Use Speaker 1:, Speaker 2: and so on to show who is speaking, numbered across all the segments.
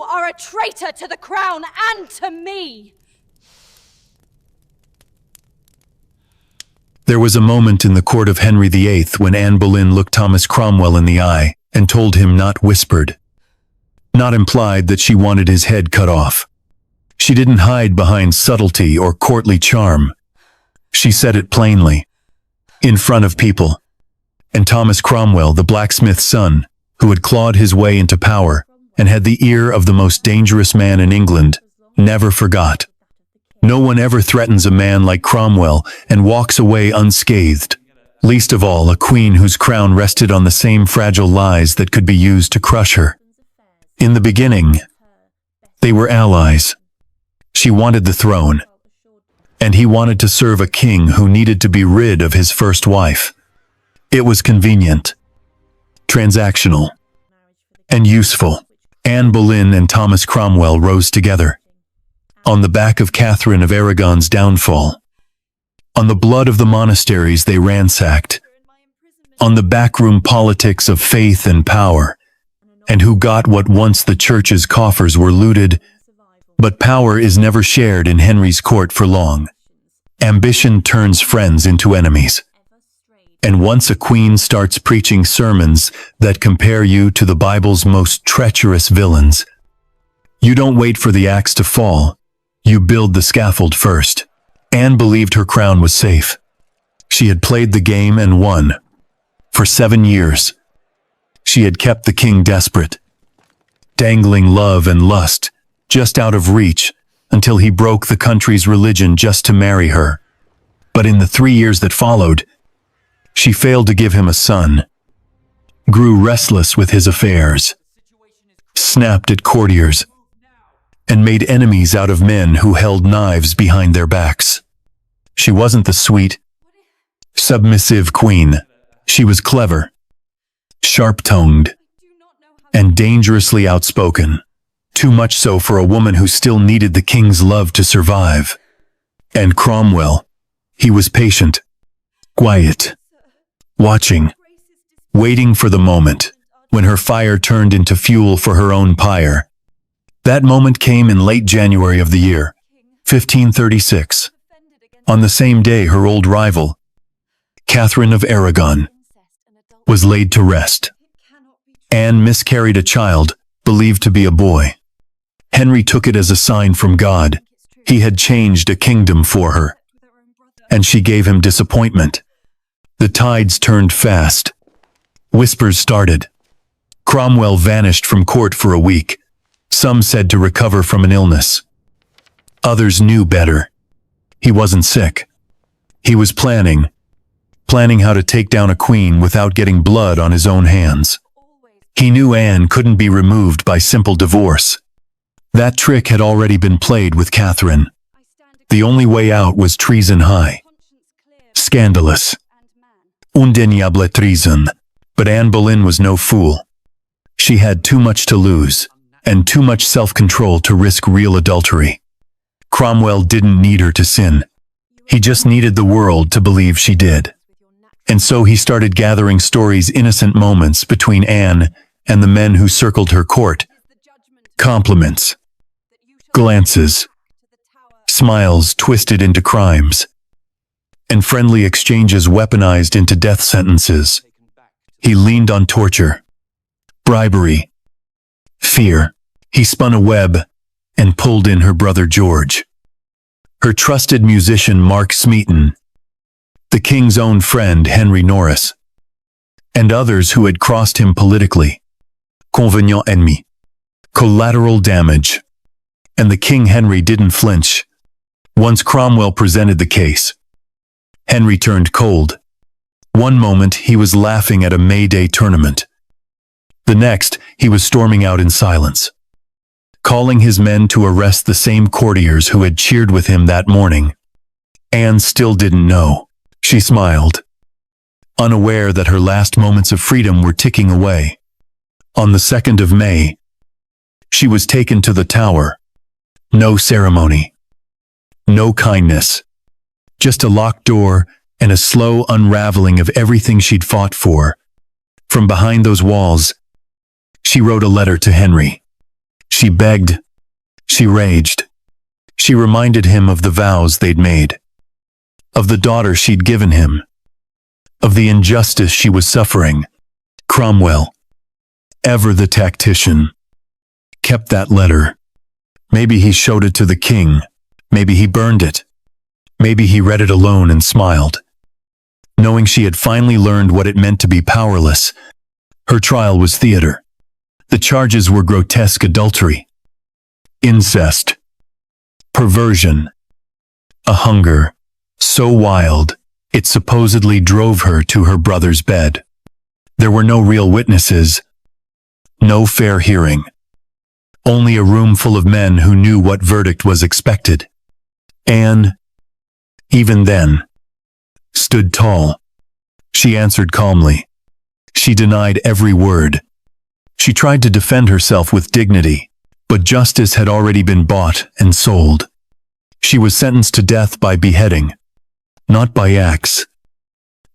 Speaker 1: You are a traitor to the crown and to me!
Speaker 2: There was a moment in the court of Henry VIII when Anne Boleyn looked Thomas Cromwell in the eye and told him, not whispered, not implied, that she wanted his head cut off. She didn't hide behind subtlety or courtly charm. She said it plainly, in front of people. And Thomas Cromwell, the blacksmith's son, who had clawed his way into power and had the ear of the most dangerous man in England, never forgot. No one ever threatens a man like Cromwell and walks away unscathed, least of all a queen whose crown rested on the same fragile lies that could be used to crush her. In the beginning, they were allies. She wanted the throne, and he wanted to serve a king who needed to be rid of his first wife. It was convenient, transactional, and useful. Anne Boleyn and Thomas Cromwell rose together. On the back of Catherine of Aragon's downfall. On the blood of the monasteries they ransacked. On the backroom politics of faith and power. And who got what once the church's coffers were looted. But power is never shared in Henry's court for long. Ambition turns friends into enemies. And once a queen starts preaching sermons that compare you to the Bible's most treacherous villains, you don't wait for the axe to fall. You build the scaffold first. Anne believed her crown was safe. She had played the game and won. For 7 years. She had kept the king desperate, dangling love and lust just out of reach until he broke the country's religion just to marry her. But in the 3 years that followed, she failed to give him a son, grew restless with his affairs, snapped at courtiers, and made enemies out of men who held knives behind their backs. She wasn't the sweet, submissive queen. She was clever, sharp-tongued, and dangerously outspoken. Too much so for a woman who still needed the king's love to survive. And Cromwell, he was patient, quiet, watching, waiting for the moment when her fire turned into fuel for her own pyre. That moment came in late January of the year, 1536. On the same day her old rival, Catherine of Aragon, was laid to rest. Anne miscarried a child, believed to be a boy. Henry took it as a sign from God. He had changed a kingdom for her. And she gave him disappointment. The tides turned fast. Whispers started. Cromwell vanished from court for a week. Some said to recover from an illness. Others knew better. He wasn't sick. He was planning how to take down a queen without getting blood on his own hands. He knew Anne couldn't be removed by simple divorce. That trick had already been played with Catherine. The only way out was treason high. Scandalous. Indéniable treason. But Anne Boleyn was no fool. She had too much to lose, and too much self-control to risk real adultery. Cromwell didn't need her to sin. He just needed the world to believe she did. And so he started gathering stories, innocent moments between Anne and the men who circled her court. Compliments, glances, smiles twisted into crimes, and friendly exchanges weaponized into death sentences. He leaned on torture, bribery, fear. He spun a web and pulled in her brother George, her trusted musician Mark Smeaton, the king's own friend Henry Norris, and others who had crossed him politically. Convenient ennemi. Collateral damage. And the King Henry didn't flinch. Once Cromwell presented the case, Henry turned cold. One moment he was laughing at a May Day tournament. The next he was storming out in silence, calling his men to arrest the same courtiers who had cheered with him that morning. Anne still didn't know. She smiled, unaware that her last moments of freedom were ticking away. On the 2nd of May, she was taken to the Tower. No ceremony. No kindness. Just a locked door and a slow unraveling of everything she'd fought for. From behind those walls, she wrote a letter to Henry. She begged. She raged. She reminded him of the vows they'd made, of the daughter she'd given him, of the injustice she was suffering. Cromwell, ever the tactician, kept that letter. Maybe he showed it to the king. Maybe he burned it. Maybe he read it alone and smiled, knowing she had finally learned what it meant to be powerless. Her trial was theater. The charges were grotesque adultery, incest, perversion, a hunger so wild it supposedly drove her to her brother's bed. There were no real witnesses, no fair hearing, only a room full of men who knew what verdict was expected. Anne, even then, stood tall. She answered calmly. She denied every word. She tried to defend herself with dignity, but justice had already been bought and sold. She was sentenced to death by beheading, not by axe,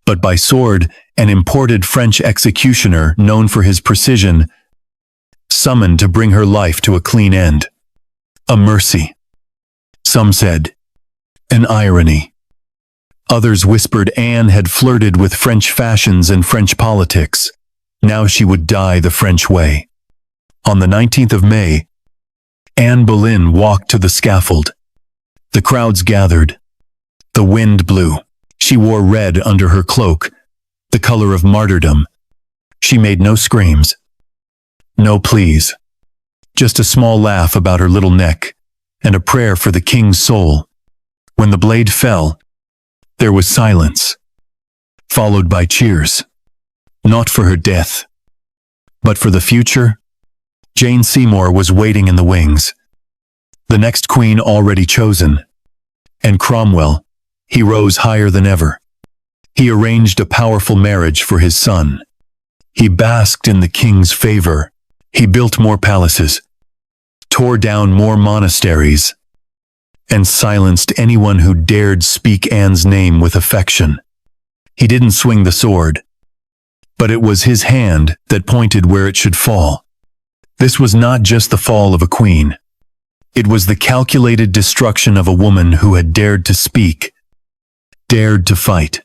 Speaker 2: but by sword. An imported French executioner known for his precision, summoned to bring her life to a clean end. A mercy. Some said, an irony. Others whispered Anne had flirted with French fashions and French politics. Now she would die the French way. On the 19th of May, Anne Boleyn walked to the scaffold. The crowds gathered. The wind blew. She wore red under her cloak, the color of martyrdom. She made no screams, no pleas, just a small laugh about her little neck and a prayer for the king's soul. When the blade fell, there was silence, followed by cheers. Not for her death, but for the future. Jane Seymour was waiting in the wings, the next queen already chosen. And Cromwell, he rose higher than ever. He arranged a powerful marriage for his son. He basked in the king's favor. He built more palaces, tore down more monasteries, and silenced anyone who dared speak Anne's name with affection. He didn't swing the sword, but it was his hand that pointed where it should fall. This was not just the fall of a queen. It was the calculated destruction of a woman who had dared to speak, dared to fight,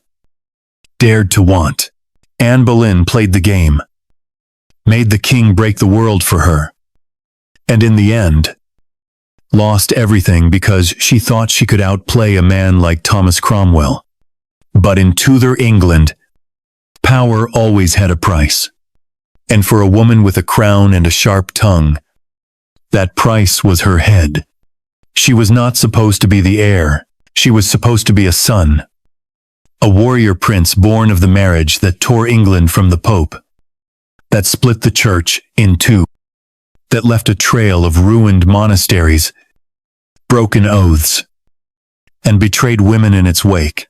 Speaker 2: dared to want. Anne Boleyn played the game, made the king break the world for her, and in the end, lost everything because she thought she could outplay a man like Thomas Cromwell. But in Tudor England, power always had a price. And for a woman with a crown and a sharp tongue, that price was her head. She was not supposed to be the heir. She was supposed to be a son. A warrior prince born of the marriage that tore England from the Pope, that split the church in two, that left a trail of ruined monasteries, broken oaths, and betrayed women in its wake.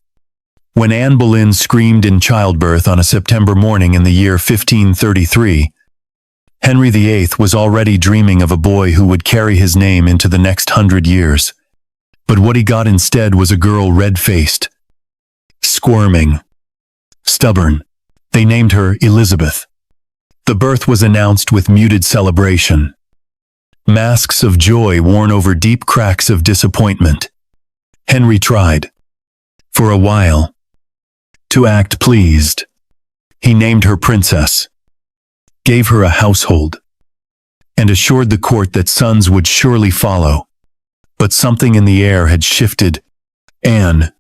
Speaker 2: When Anne Boleyn screamed in childbirth on a September morning in the year 1533, Henry VIII was already dreaming of a boy who would carry his name into the next 100 years. But what he got instead was a girl red-faced, squirming, stubborn. They named her Elizabeth. The birth was announced with muted celebration, masks of joy worn over deep cracks of disappointment. Henry tried, for a while, to act pleased. He named her princess, gave her a household, and assured the court that sons would surely follow. But something in the air had shifted. Anne,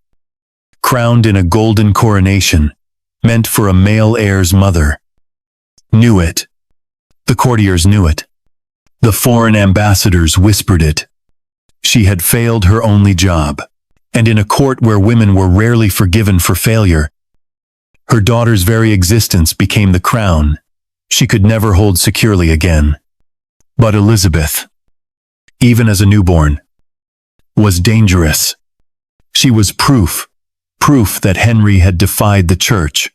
Speaker 2: crowned in a golden coronation, meant for a male heir's mother, knew it. The courtiers knew it. The foreign ambassadors whispered it. She had failed her only job. And in a court where women were rarely forgiven for failure, her daughter's very existence became the crown she could never hold securely again. But Elizabeth, even as a newborn, was dangerous. She was proof that Henry had defied the church,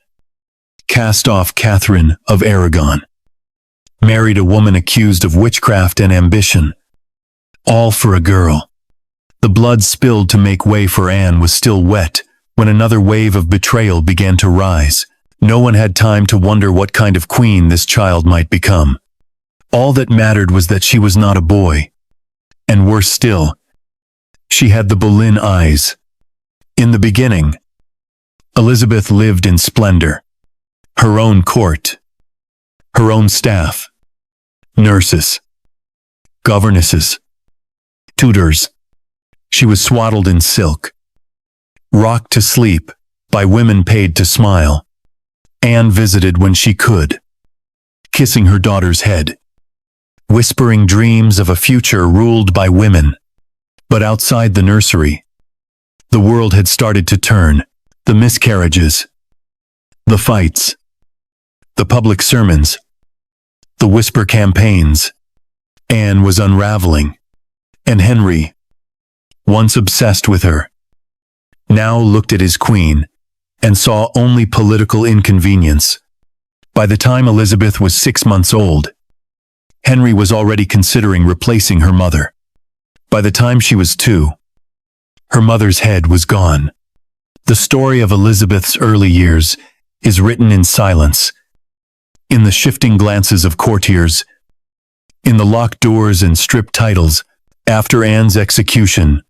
Speaker 2: cast off Catherine of Aragon, married a woman accused of witchcraft and ambition, all for a girl. The blood spilled to make way for Anne was still wet when another wave of betrayal began to rise. No one had time to wonder what kind of queen this child might become. All that mattered was that she was not a boy. And worse still, she had the Boleyn eyes. In the beginning, Elizabeth lived in splendor. Her own court, her own staff, nurses, governesses, tutors. She was swaddled in silk, rocked to sleep by women paid to smile. Anne visited when she could, kissing her daughter's head, whispering dreams of a future ruled by women. But outside the nursery, the world had started to turn. The miscarriages, the fights, the public sermons, the whisper campaigns. Anne was unraveling, and Henry, once obsessed with her, now looked at his queen and saw only political inconvenience. By the time Elizabeth was 6 months old, Henry was already considering replacing her mother. By the time she was 2, her mother's head was gone. The story of Elizabeth's early years is written in silence, in the shifting glances of courtiers, in the locked doors and stripped titles. After Anne's execution,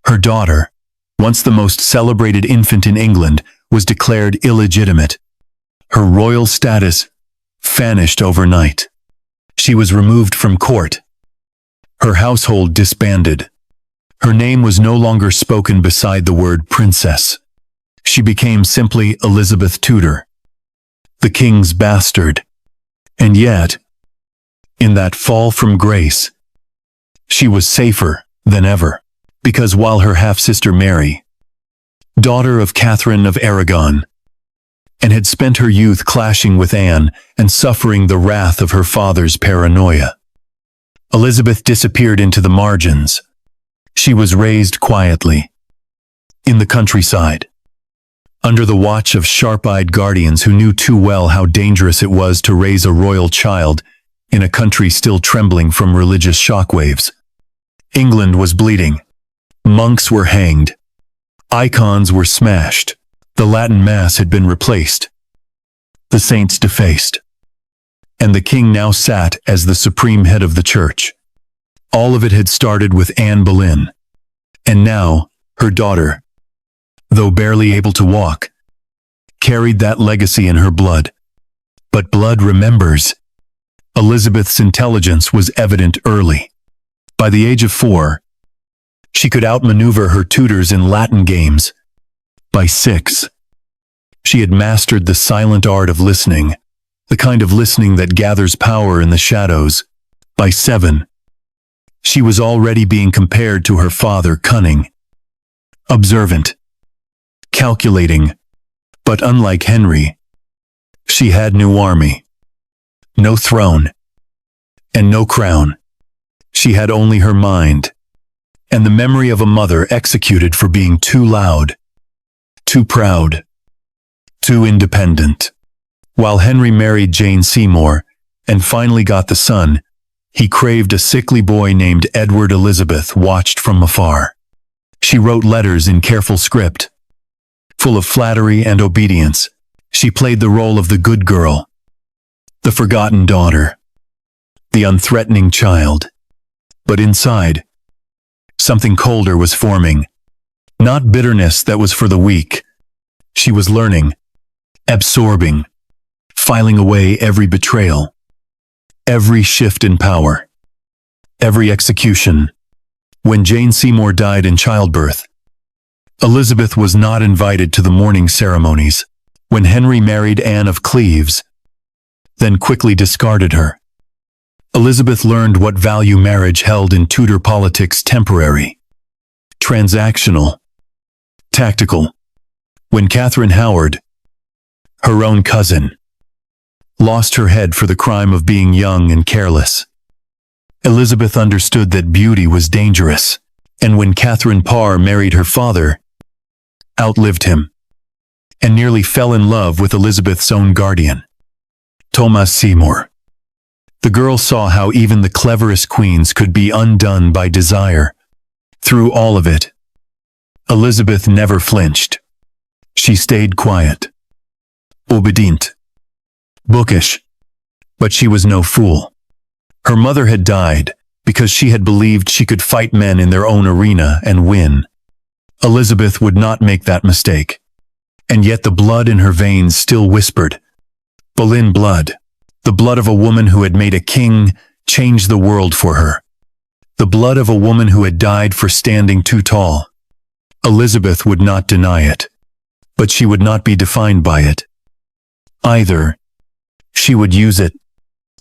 Speaker 2: her daughter, once the most celebrated infant in England, was declared illegitimate. Her royal status vanished overnight. She was removed from court. Her household disbanded. Her name was no longer spoken beside the word princess. She became simply Elizabeth Tudor, the king's bastard. And yet, in that fall from grace, she was safer than ever, because while her half-sister Mary, daughter of Catherine of Aragon, and had spent her youth clashing with Anne and suffering the wrath of her father's paranoia, Elizabeth disappeared into the margins. She was raised quietly, in the countryside, under the watch of sharp-eyed guardians who knew too well how dangerous it was to raise a royal child in a country still trembling from religious shockwaves. England was bleeding. Monks were hanged. Icons were smashed. The Latin Mass had been replaced. The saints defaced. And the king now sat as the supreme head of the church. All of it had started with Anne Boleyn. And now, her daughter, though barely able to walk, carried that legacy in her blood. But blood remembers. Elizabeth's intelligence was evident early. By the age of 4, she could outmaneuver her tutors in Latin games. By 6, she had mastered the silent art of listening, the kind of listening that gathers power in the shadows. By 7, she was already being compared to her father, cunning, observant, calculating. But unlike Henry, she had no army, no throne, and no crown. She had only her mind, and the memory of a mother executed for being too loud, too proud, too independent. While Henry married Jane Seymour and finally got the son, he craved a sickly boy named Edward. Elizabeth watched from afar. She wrote letters in careful script, full of flattery and obedience. She played the role of the good girl, the forgotten daughter, the unthreatening child. But inside, something colder was forming. Not bitterness that was for the weak. She was learning, absorbing, filing away every betrayal, every shift in power, every execution. When Jane Seymour died in childbirth, Elizabeth was not invited to the mourning ceremonies. When Henry married Anne of Cleves, then quickly discarded her, Elizabeth learned what value marriage held in Tudor politics: temporary, transactional, tactical. When Catherine Howard, her own cousin, lost her head for the crime of being young and careless, Elizabeth understood that beauty was dangerous. And when Catherine Parr married her father, outlived him, and nearly fell in love with Elizabeth's own guardian, Thomas Seymour, the girl saw how even the cleverest queens could be undone by desire. Through all of it, Elizabeth never flinched. She stayed quiet, obedient, bookish, but she was no fool. Her mother had died because she had believed she could fight men in their own arena and win. Elizabeth would not make that mistake. And yet the blood in her veins still whispered. Boleyn blood. The blood of a woman who had made a king change the world for her. The blood of a woman who had died for standing too tall. Elizabeth would not deny it. But she would not be defined by it. Either. She would use it.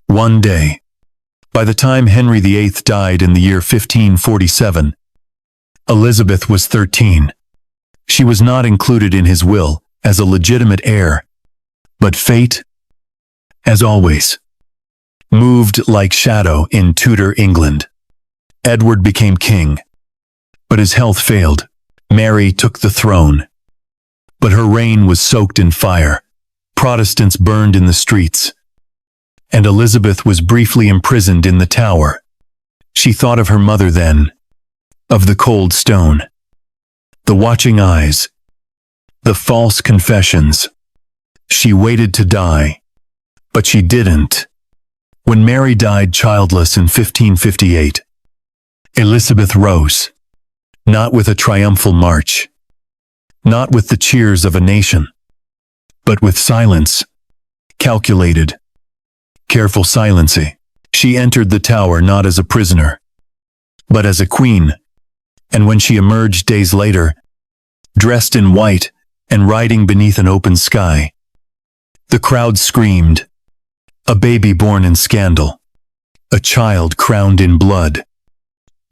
Speaker 2: One day. By the time Henry VIII died in the year 1547, Elizabeth was 13. She was not included in his will as a legitimate heir. But fate, as always, moved like shadow in Tudor England. Edward became king, but his health failed. Mary took the throne. But her reign was soaked in fire. Protestants burned in the streets. And Elizabeth was briefly imprisoned in the Tower. She thought of her mother then, of the cold stone, the watching eyes, the false confessions. She waited to die, but she didn't. When Mary died childless in 1558, Elizabeth rose, not with a triumphal march, not with the cheers of a nation, but with silence, calculated, careful silency. She entered the Tower not as a prisoner, but as a queen, and when she emerged days later, dressed in white and riding beneath an open sky, the crowd screamed, a baby born in scandal, a child crowned in blood,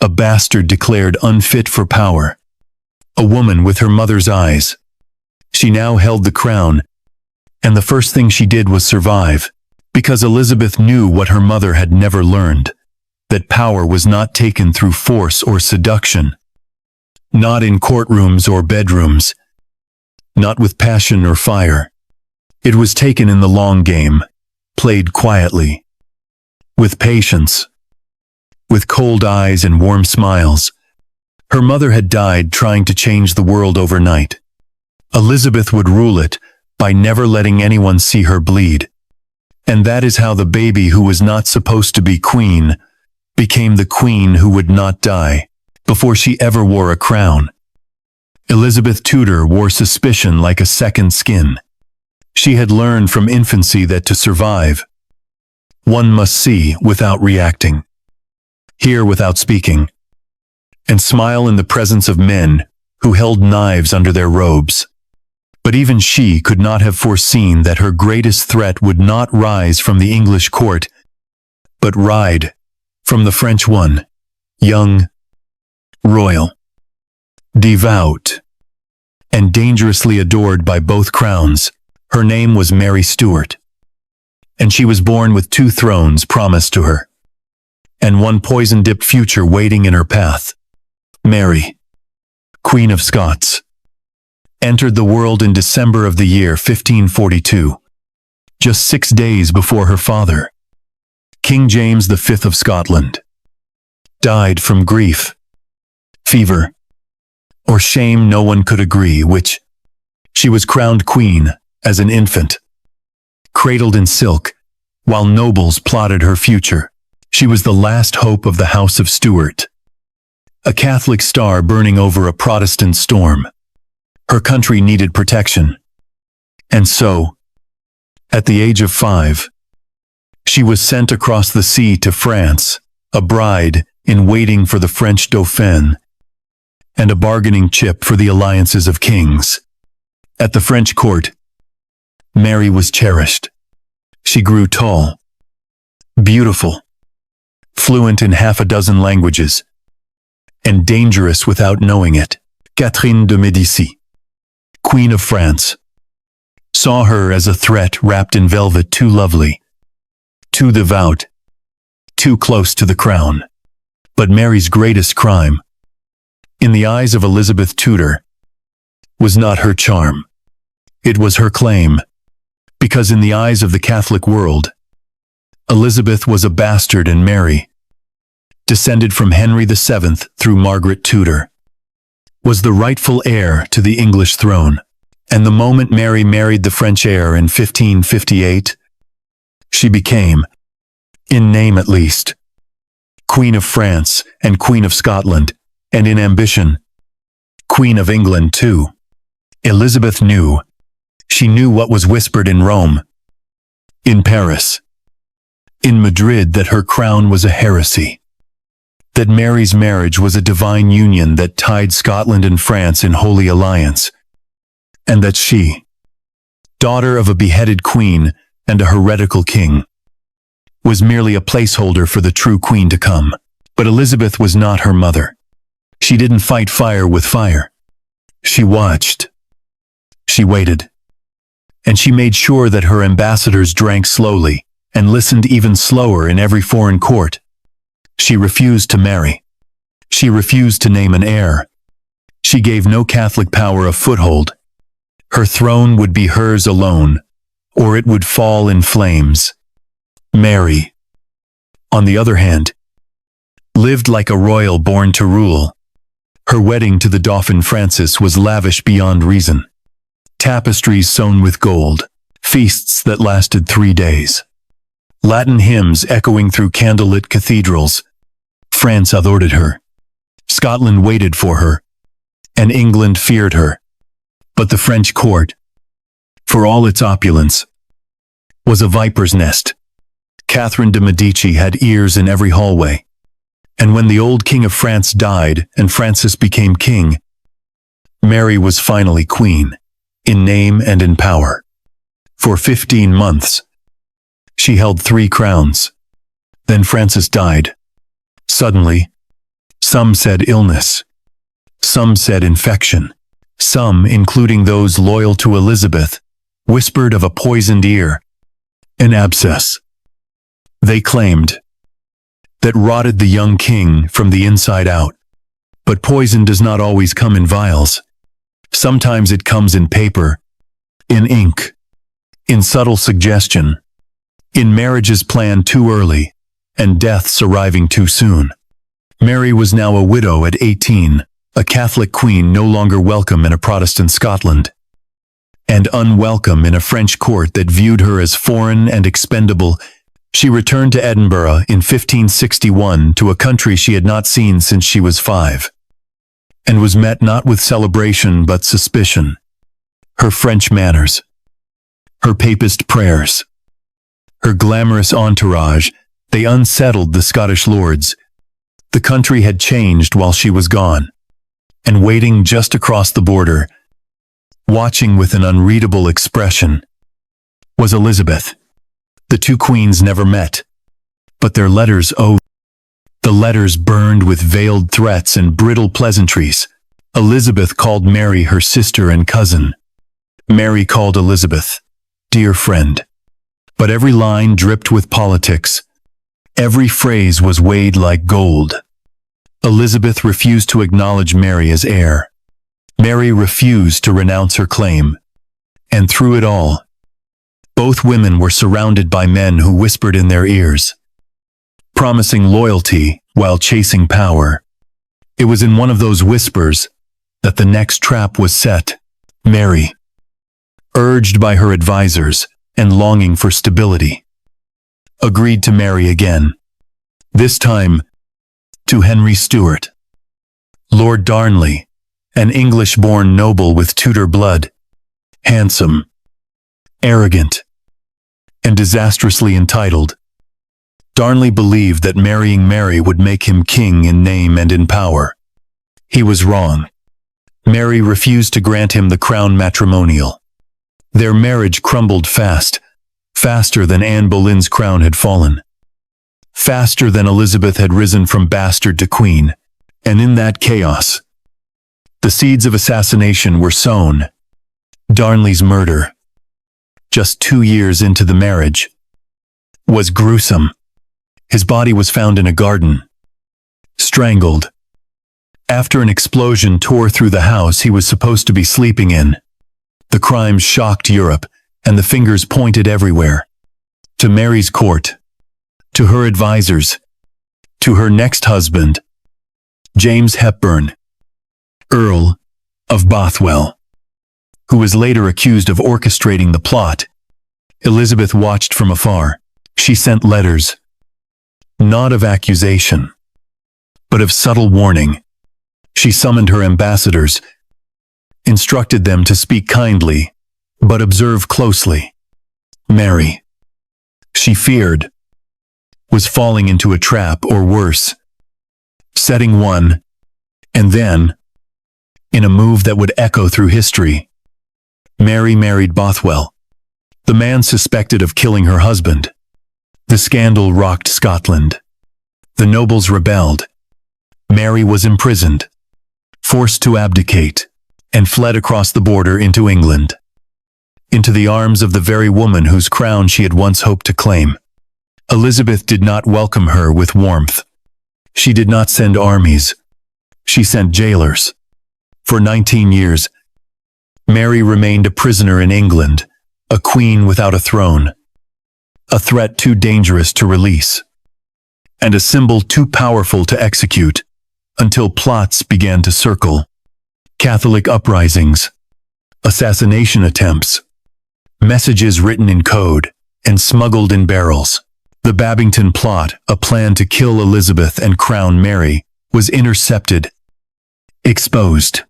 Speaker 2: a bastard declared unfit for power, a woman with her mother's eyes. She now held the crown, and the first thing she did was survive, because Elizabeth knew what her mother had never learned, that power was not taken through force or seduction, not in courtrooms or bedrooms, not with passion or fire. It was taken in the long game, played quietly, with patience, with cold eyes and warm smiles. Her mother had died trying to change the world overnight. Elizabeth would rule it by never letting anyone see her bleed. And that is how the baby who was not supposed to be queen became the queen who would not die before she ever wore a crown. Elizabeth Tudor wore suspicion like a second skin. She had learned from infancy that to survive, one must see without reacting, hear without speaking, and smile in the presence of men who held knives under their robes. But even she could not have foreseen that her greatest threat would not rise from the English court, but ride from the French one, young, royal, devout, and dangerously adored by both crowns. Her name was Mary Stuart, and she was born with 2 thrones promised to her, and one poison-dipped future waiting in her path. Mary, Queen of Scots, entered the world in December of the year 1542, just 6 days before her father, King James V of Scotland, died from grief, fever, or shame. No one could agree which. She was crowned queen as an infant, cradled in silk, while nobles plotted her future. She was the last hope of the House of Stuart, a Catholic star burning over a Protestant storm. Her country needed protection. And so, at the age of 5, she was sent across the sea to France, a bride in waiting for the French Dauphin, and a bargaining chip for the alliances of kings. At the French court, Mary was cherished. She grew tall, beautiful, fluent in half a dozen languages, and dangerous without knowing it. Catherine de Medici, Queen of France, saw her as a threat wrapped in velvet, too lovely, too devout, too close to the crown. But Mary's greatest crime, in the eyes of Elizabeth Tudor, was not her charm. It was her claim, because in the eyes of the Catholic world, Elizabeth was a bastard, and Mary, descended from Henry VII through Margaret Tudor, was the rightful heir to the English throne. And the moment Mary married the French heir in 1558, she became, in name at least, Queen of France and Queen of Scotland, and in ambition, Queen of England too. Elizabeth knew. She knew what was whispered in Rome, in Paris, in Madrid, that her crown was a heresy, that Mary's marriage was a divine union that tied Scotland and France in holy alliance, and that she, daughter of a beheaded queen and a heretical king, was merely a placeholder for the true queen to come. But Elizabeth was not her mother. She didn't fight fire with fire. She watched. She waited. And she made sure that her ambassadors drank slowly and listened even slower in every foreign court. She refused to marry. She refused to name an heir. She gave no Catholic power a foothold. Her throne would be hers alone, or it would fall in flames. Mary, on the other hand, lived like a royal born to rule. Her wedding to the Dauphin Francis was lavish beyond reason. Tapestries sewn with gold, feasts that lasted 3 days, Latin hymns echoing through candlelit cathedrals. France adored her. Scotland waited for her, and England feared her. But the French court, for all its opulence, was a viper's nest. Catherine de' Medici had ears in every hallway. And when the old King of France died and Francis became king, Mary was finally queen, in name and in power. For 15 months, she held 3 crowns. Then Francis died. Suddenly, some said illness. Some said infection. Some, including those loyal to Elizabeth, whispered of a poisoned ear, an abscess. They claimed that rotted the young king from the inside out. But poison does not always come in vials. Sometimes it comes in paper, in ink, in subtle suggestion, in marriages planned too early, and deaths arriving too soon. Mary was now a widow at 18, a Catholic queen no longer welcome in a Protestant Scotland, and unwelcome in a French court that viewed her as foreign and expendable. She returned to Edinburgh in 1561 to a country she had not seen since she was 5, and was met not with celebration but suspicion. Her French manners, her papist prayers, her glamorous entourage, they unsettled the Scottish lords. The country had changed while she was gone, and waiting just across the border, watching with an unreadable expression, was Elizabeth. The two queens never met, but their letters the letters burned with veiled threats and brittle pleasantries. Elizabeth called Mary her sister and cousin. Mary called Elizabeth, dear friend. But every line dripped with politics. Every phrase was weighed like gold. Elizabeth refused to acknowledge Mary as heir. Mary refused to renounce her claim. And through it all, both women were surrounded by men who whispered in their ears, promising loyalty while chasing power. It was in one of those whispers that the next trap was set. Mary, urged by her advisors and longing for stability, agreed to marry again. This time, to Henry Stuart, Lord Darnley, an English-born noble with Tudor blood, handsome, arrogant, and disastrously entitled. Darnley believed that marrying Mary would make him king in name and in power. He was wrong. Mary refused to grant him the crown matrimonial. Their marriage crumbled fast, faster than Anne Boleyn's crown had fallen, faster than Elizabeth had risen from bastard to queen, and in that chaos, the seeds of assassination were sown. Darnley's murder, just 2 years into the marriage, was gruesome. His body was found in a garden, strangled, after an explosion tore through the house he was supposed to be sleeping in. The crime shocked Europe, and the fingers pointed everywhere. To Mary's court, to her advisors, to her next husband, James Hepburn, Earl of Bothwell, who was later accused of orchestrating the plot. Elizabeth watched from afar. She sent letters, not of accusation, but of subtle warning. She summoned her ambassadors, instructed them to speak kindly, but observe closely. Mary, she feared, was falling into a trap, or worse, setting one, and then, in a move that would echo through history, Mary married Bothwell, the man suspected of killing her husband. The scandal rocked Scotland. The nobles rebelled. Mary was imprisoned, forced to abdicate, and fled across the border into England, into the arms of the very woman whose crown she had once hoped to claim. Elizabeth did not welcome her with warmth. She did not send armies. She sent jailers. For 19 years, Mary remained a prisoner in England, a queen without a throne, a threat too dangerous to release, and a symbol too powerful to execute, until plots began to circle. Catholic uprisings, assassination attempts, messages written in code and smuggled in barrels. The Babington plot, a plan to kill Elizabeth and crown Mary, was intercepted, exposed,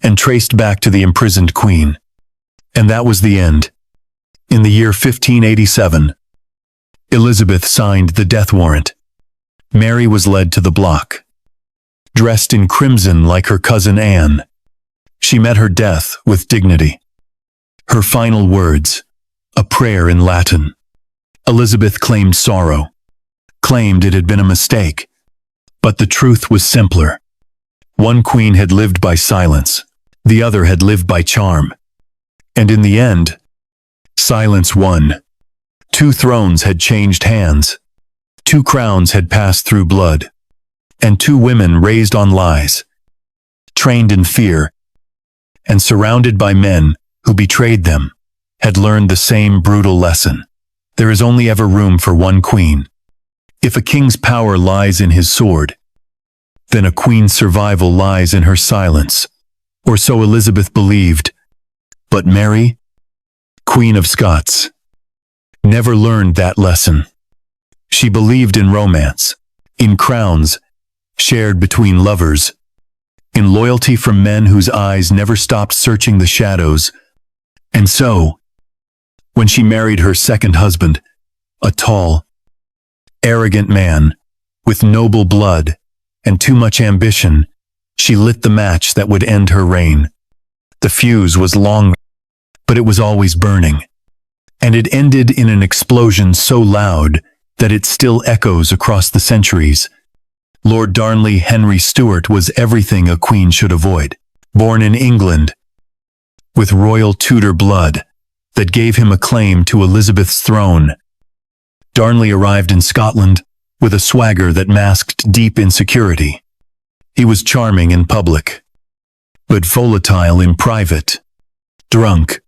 Speaker 2: and traced back to the imprisoned queen. And that was the end. In the year 1587, Elizabeth signed the death warrant. Mary was led to the block, dressed in crimson like her cousin Anne. She met her death with dignity. Her final words, a prayer in Latin. Elizabeth claimed sorrow, claimed it had been a mistake. But the truth was simpler. One queen had lived by silence, the other had lived by charm. And in the end, silence won. 2 thrones had changed hands. 2 crowns had passed through blood. And 2 women raised on lies, trained in fear, and surrounded by men who betrayed them, had learned the same brutal lesson. There is only ever room for one queen. If a king's power lies in his sword, then a queen's survival lies in her silence. Or so Elizabeth believed. But Mary, Queen of Scots, never learned that lesson. She believed in romance, in crowns shared between lovers, in loyalty from men whose eyes never stopped searching the shadows. And so, when she married her second husband, a tall, arrogant man with noble blood and too much ambition, she lit the match that would end her reign. The fuse was long, but it was always burning, and it ended in an explosion so loud that it still echoes across the centuries. Lord Darnley Henry Stuart was everything a queen should avoid. Born in England, with royal Tudor blood that gave him a claim to Elizabeth's throne, Darnley arrived in Scotland with a swagger that masked deep insecurity. He was charming in public, but volatile in private, drunk,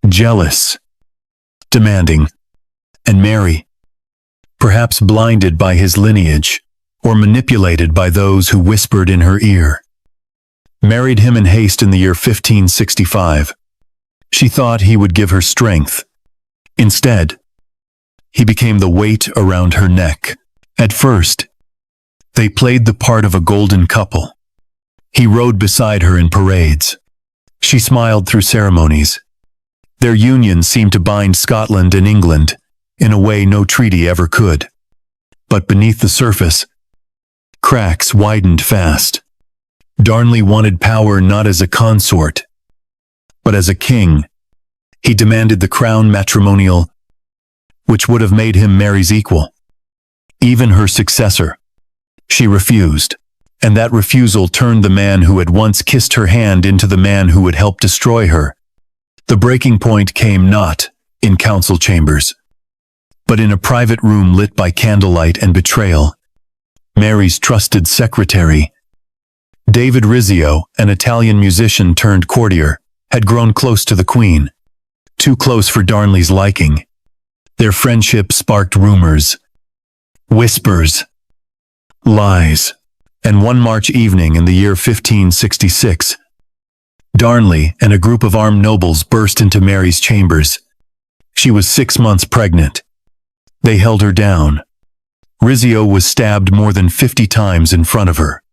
Speaker 2: jealous, demanding. And Mary, perhaps blinded by his lineage, or manipulated by those who whispered in her ear, married him in haste in the year 1565. She thought he would give her strength. Instead, he became the weight around her neck. At first, they played the part of a golden couple. He rode beside her in parades. She smiled through ceremonies. Their union seemed to bind Scotland and England in a way no treaty ever could. But beneath the surface, cracks widened fast. Darnley wanted power not as a consort, but as a king. He demanded the crown matrimonial, which would have made him Mary's equal, even her successor. She refused, and that refusal turned the man who had once kissed her hand into the man who would help destroy her. The breaking point came not in council chambers, but in a private room lit by candlelight and betrayal. Mary's trusted secretary, David Rizzio, an Italian musician turned courtier, had grown close to the queen, too close for Darnley's liking. Their friendship sparked rumors, whispers, lies, and one March evening in the year 1566, Darnley and a group of armed nobles burst into Mary's chambers. She was 6 months pregnant. They held her down, Rizzio was stabbed more than 50 times in front of her.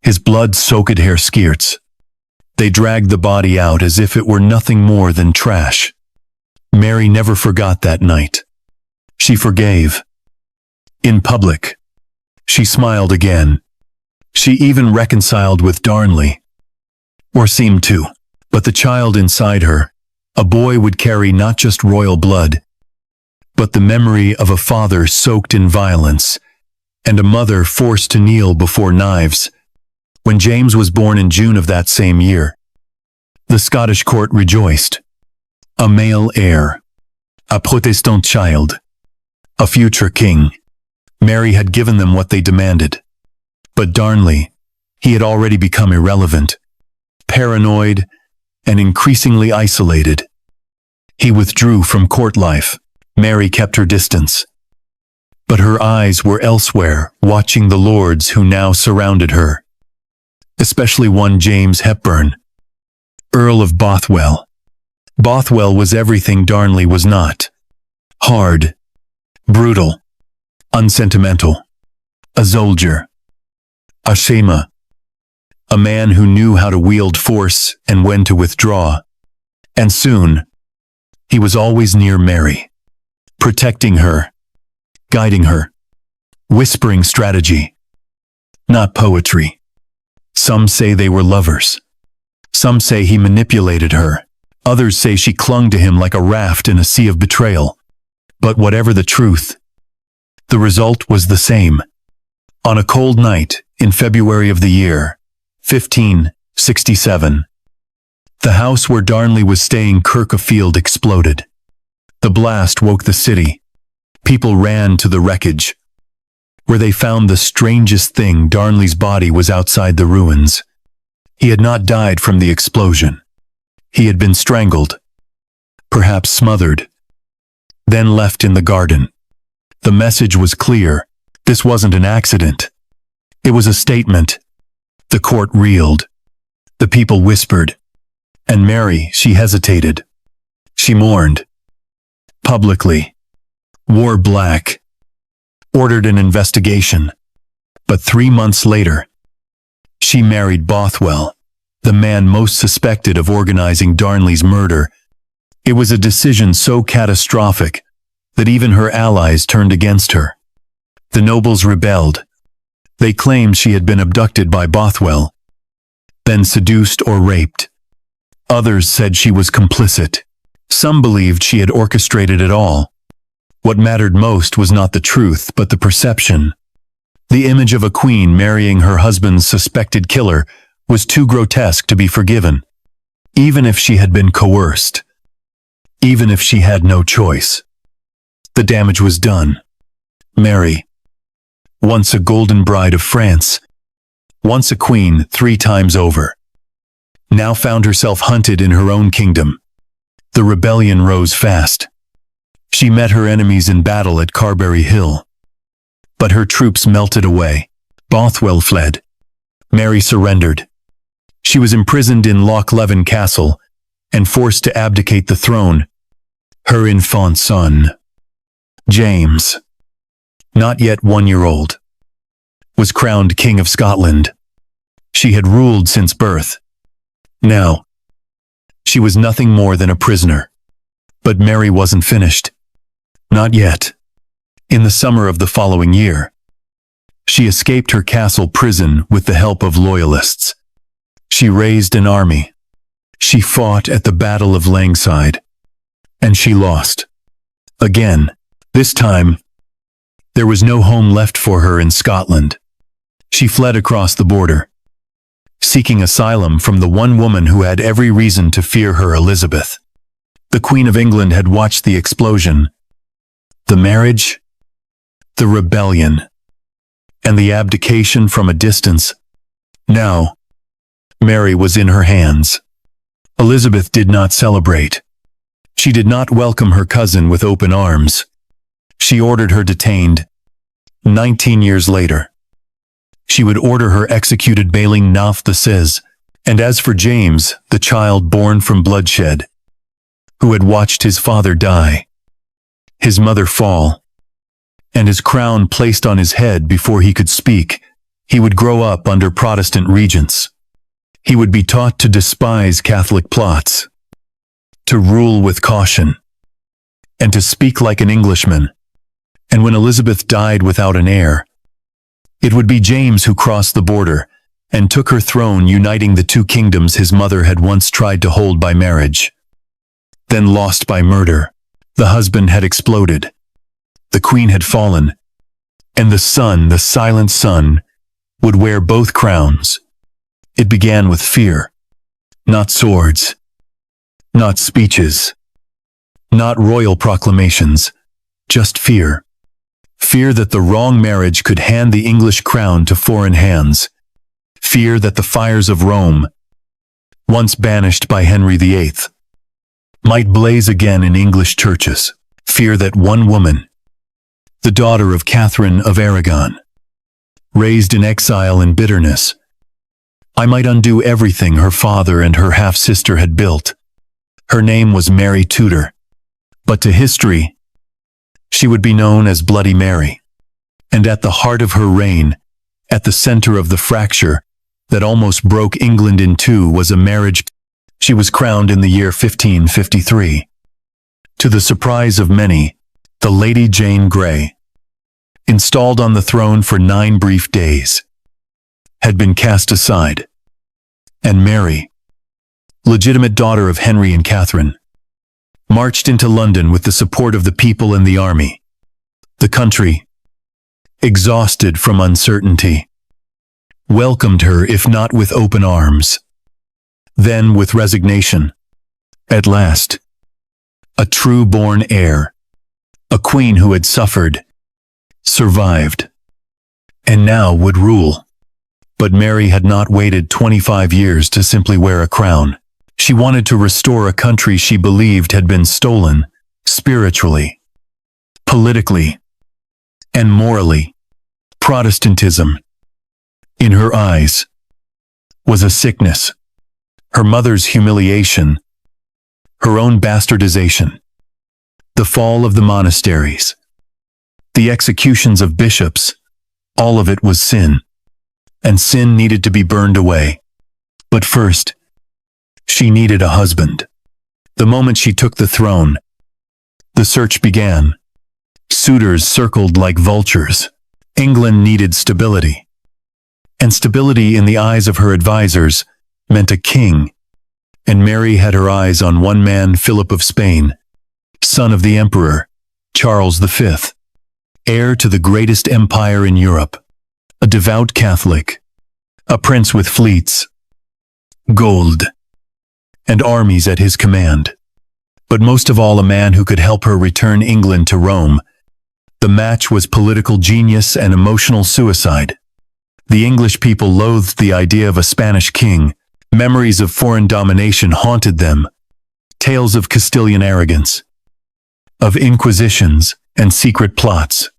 Speaker 2: His blood-soaked hair skirts. They dragged the body out as if it were nothing more than trash. Mary never forgot that night. She forgave. In public. She smiled again. She even reconciled with Darnley. Or seemed to. But the child inside her, a boy, would carry not just royal blood, but the memory of a father soaked in violence, and a mother forced to kneel before knives. When James was born in June of that same year, the Scottish court rejoiced. A male heir. A Protestant child. A future king. Mary had given them what they demanded. But Darnley, he had already become irrelevant, paranoid, and increasingly isolated. He withdrew from court life. Mary kept her distance. But her eyes were elsewhere, watching the lords who now surrounded her. Especially one James Hepburn, Earl of Bothwell. Bothwell was everything Darnley was not. Hard, brutal, unsentimental. A soldier. A shamer. A man who knew how to wield force and when to withdraw. And soon, he was always near Mary, protecting her, guiding her, whispering strategy, not poetry. Some say they were lovers. Some say he manipulated her. Others say she clung to him like a raft in a sea of betrayal. But whatever the truth, the result was the same. On a cold night in February of the year 1567, the house where Darnley was staying, Kirk-a-Field, exploded. The blast woke the city. People ran to the wreckage, where they found the strangest thing. Darnley's body was outside the ruins. He had not died from the explosion. He had been strangled, perhaps smothered, then left in the garden. The message was clear. This wasn't an accident. It was a statement. The court reeled. The people whispered. And Mary, she hesitated. She mourned. Publicly. Wore black. Ordered an investigation. But 3 months later, she married Bothwell, the man most suspected of organizing Darnley's murder. It was a decision so catastrophic that even her allies turned against her. The nobles rebelled. They claimed she had been abducted by Bothwell, then seduced or raped. Others said she was complicit. Some believed she had orchestrated it all. What mattered most was not the truth, but the perception. The image of a queen marrying her husband's suspected killer was too grotesque to be forgiven, even if she had been coerced, even if she had no choice. The damage was done. Mary, once a golden bride of France, once a queen 3 times over, now found herself hunted in her own kingdom. The rebellion rose fast. She met her enemies in battle at Carberry Hill. But her troops melted away. Bothwell fled. Mary surrendered. She was imprisoned in Loch Leven Castle and forced to abdicate the throne. Her infant son, James, not yet 1 year old, was crowned King of Scotland. She had ruled since birth. Now, she was nothing more than a prisoner. But Mary wasn't finished. Not yet. In the summer of the following year, she escaped her castle prison with the help of loyalists. She raised an army. She fought at the Battle of Langside. And she lost. Again. This time, there was no home left for her in Scotland. She fled across the border, seeking asylum from the one woman who had every reason to fear her, Elizabeth. The Queen of England had watched the explosion, the marriage, the rebellion, and the abdication from a distance. Now, Mary was in her hands. Elizabeth did not celebrate. She did not welcome her cousin with open arms. She ordered her detained. 19 years later, she would order her executed bailing 9 the And as for James, the child born from bloodshed, who had watched his father die, his mother fall, and his crown placed on his head before he could speak, he would grow up under Protestant regents. He would be taught to despise Catholic plots, to rule with caution, and to speak like an Englishman. And when Elizabeth died without an heir, it would be James who crossed the border and took her throne, uniting the two kingdoms his mother had once tried to hold by marriage, then lost by murder. The husband had exploded, the queen had fallen, and the son, the silent son, would wear both crowns. It began with fear, not swords, not speeches, not royal proclamations, just fear. Fear that the wrong marriage could hand the English crown to foreign hands. Fear that the fires of Rome, once banished by Henry VIII, might blaze again in English churches. Fear that one woman, the daughter of Catherine of Aragon, raised in exile and bitterness, might undo everything her father and her half-sister had built. Her name was Mary Tudor, but to history, she would be known as Bloody Mary. And at the heart of her reign, at the center of the fracture that almost broke England in two, was a marriage. She was crowned in the year 1553. To the surprise of many, the Lady Jane Grey, installed on the throne for 9 brief days, had been cast aside. And Mary, legitimate daughter of Henry and Catherine, marched into London with the support of the people and the army. The country, exhausted from uncertainty, welcomed her, if not with open arms, then with resignation. At last, a true-born heir, a queen who had suffered, survived, and now would rule. But Mary had not waited 25 years to simply wear a crown. She wanted to restore a country she believed had been stolen, spiritually, politically, and morally. Protestantism, in her eyes, was a sickness. Her mother's humiliation, her own bastardization, the fall of the monasteries, the executions of bishops, all of it was sin. And sin needed to be burned away. But first, she needed a husband. The moment she took the throne, the search began. Suitors circled like vultures. England needed stability. And stability in the eyes of her advisors meant a king. And Mary had her eyes on one man, Philip of Spain, son of the Emperor, Charles V, heir to the greatest empire in Europe. A devout Catholic, a prince with fleets, gold, and armies at his command. But most of all, a man who could help her return England to Rome. The match was political genius and emotional suicide. The English people loathed the idea of a Spanish king. Memories of foreign domination haunted them. Tales of Castilian arrogance, of inquisitions and secret plots,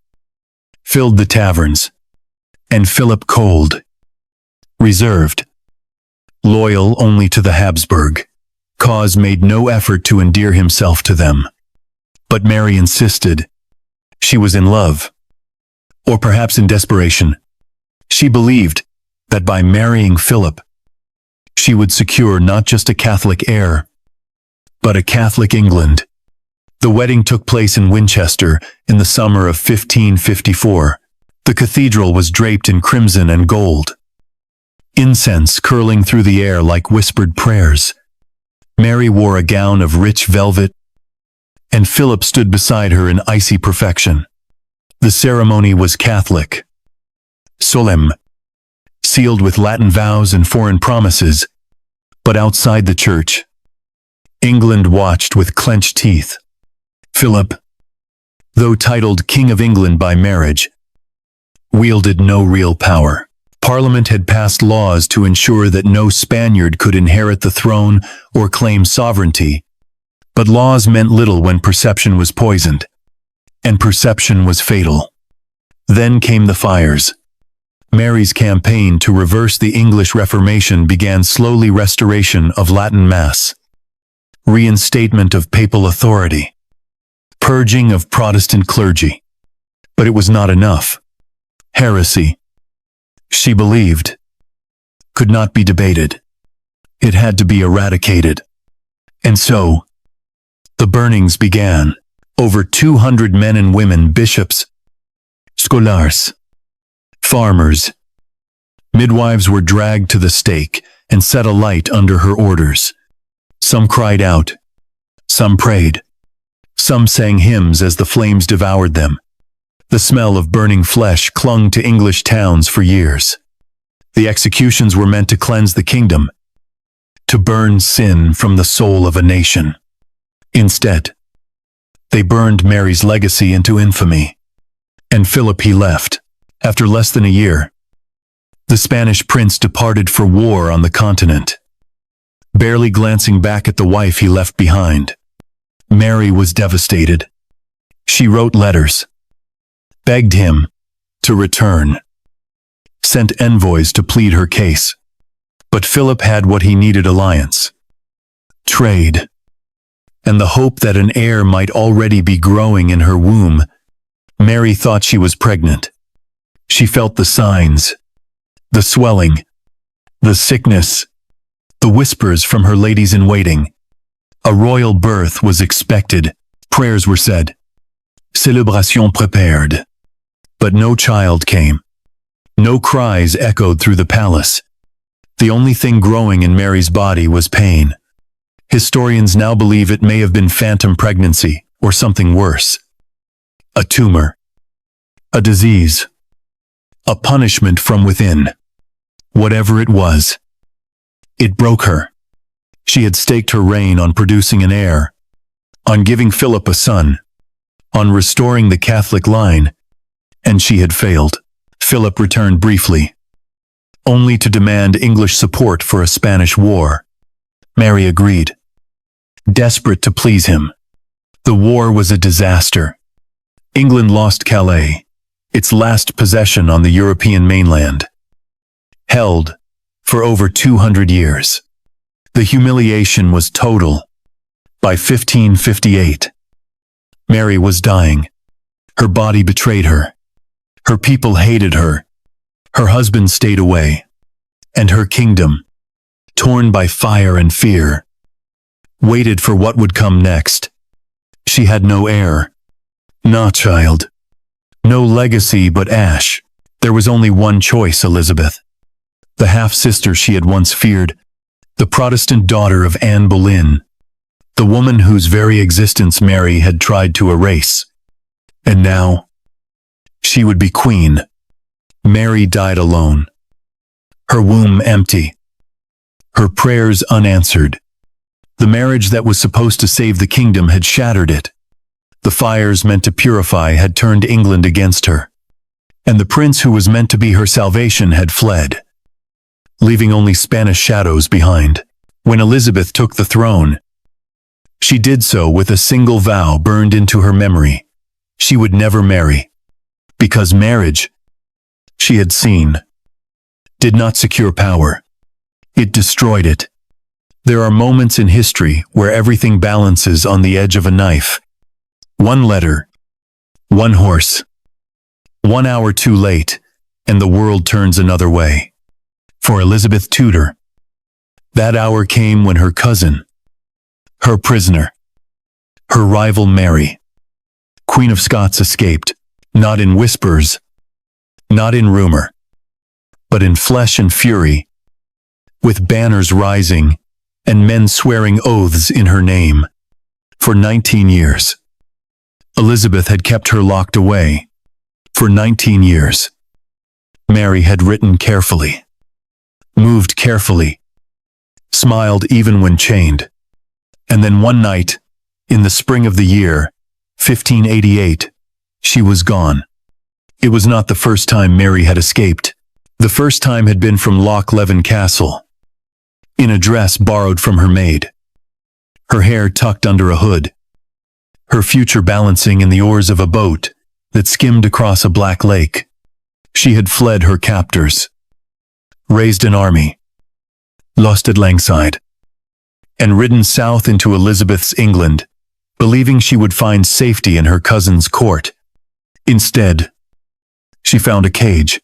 Speaker 2: filled the taverns. And Philip, cold, reserved, loyal only to the Habsburg cause, made no effort to endear himself to them. But Mary insisted. She was in love, or perhaps in desperation. She believed that by marrying Philip, she would secure not just a Catholic heir, but a Catholic England. The wedding took place in Winchester in the summer of 1554. The cathedral was draped in crimson and gold, incense curling through the air like whispered prayers. Mary wore a gown of rich velvet, and Philip stood beside her in icy perfection. The ceremony was Catholic, solemn, sealed with Latin vows and foreign promises, but outside the church, England watched with clenched teeth. Philip, though titled King of England by marriage, wielded no real power. Parliament had passed laws to ensure that no Spaniard could inherit the throne or claim sovereignty, but laws meant little when perception was poisoned, and perception was fatal. Then came the fires. Mary's campaign to reverse the English Reformation began slowly. Restoration of Latin Mass, reinstatement of papal authority, purging of Protestant clergy. But it was not enough. Heresy, she believed, could not be debated. It had to be eradicated. And so, the burnings began. Over 200 men and women, bishops, scholars, farmers, midwives were dragged to the stake and set alight under her orders. Some cried out, some prayed, some sang hymns as the flames devoured them. The smell of burning flesh clung to English towns for years. The executions were meant to cleanse the kingdom, to burn sin from the soul of a nation. Instead, they burned Mary's legacy into infamy. And Philip, he left. After less than a year, the Spanish prince departed for war on the continent, barely glancing back at the wife he left behind. Mary was devastated. She wrote letters, begged him to return, sent envoys to plead her case. But Philip had what he needed: alliance, trade, and the hope that an heir might already be growing in her womb. Mary thought she was pregnant. She felt the signs, the swelling, the sickness, the whispers from her ladies-in-waiting. A royal birth was expected. Prayers were said. Célébration prepared. But no child came. No cries echoed through the palace. The only thing growing in Mary's body was pain. Historians now believe it may have been phantom pregnancy, or something worse. A tumor. A disease. A punishment from within. Whatever it was, it broke her. She had staked her reign on producing an heir, on giving Philip a son, on restoring the Catholic line, and she had failed. Philip returned briefly, only to demand English support for a Spanish war. Mary agreed, desperate to please him. The war was a disaster. England lost Calais, its last possession on the European mainland, held for over 200 years. The humiliation was total. By 1558, Mary was dying. Her body betrayed her. Her people hated her. Her husband stayed away. And her kingdom, torn by fire and fear, waited for what would come next. She had no heir, no child, no legacy but ash. There was only one choice: Elizabeth, the half-sister she had once feared, the Protestant daughter of Anne Boleyn, the woman whose very existence Mary had tried to erase. And now, she would be queen. Mary died alone, her womb empty, her prayers unanswered. The marriage that was supposed to save the kingdom had shattered it. The fires meant to purify had turned England against her. And the prince who was meant to be her salvation had fled, leaving only Spanish shadows behind. When Elizabeth took the throne, she did so with a single vow burned into her memory. She would never marry, because marriage, she had seen, did not secure power. It destroyed it. There are moments in history where everything balances on the edge of a knife. One letter, one horse, 1 hour too late, and the world turns another way. For Elizabeth Tudor, that hour came when her cousin, her prisoner, her rival Mary, Queen of Scots, escaped, not in whispers, not in rumor, but in flesh and fury, with banners rising and men swearing oaths in her name. For 19 years, Elizabeth had kept her locked away. For 19 years, Mary had written carefully, moved carefully, smiled even when chained. And then one night, in the spring of the year, 1588, she was gone. It was not the first time Mary had escaped. The first time had been from Loch Leven Castle, in a dress borrowed from her maid, her hair tucked under a hood, her future balancing in the oars of a boat that skimmed across a black lake. She had fled her captors, raised an army, lost at Langside, and ridden south into Elizabeth's England, believing she would find safety in her cousin's court. Instead, she found a cage.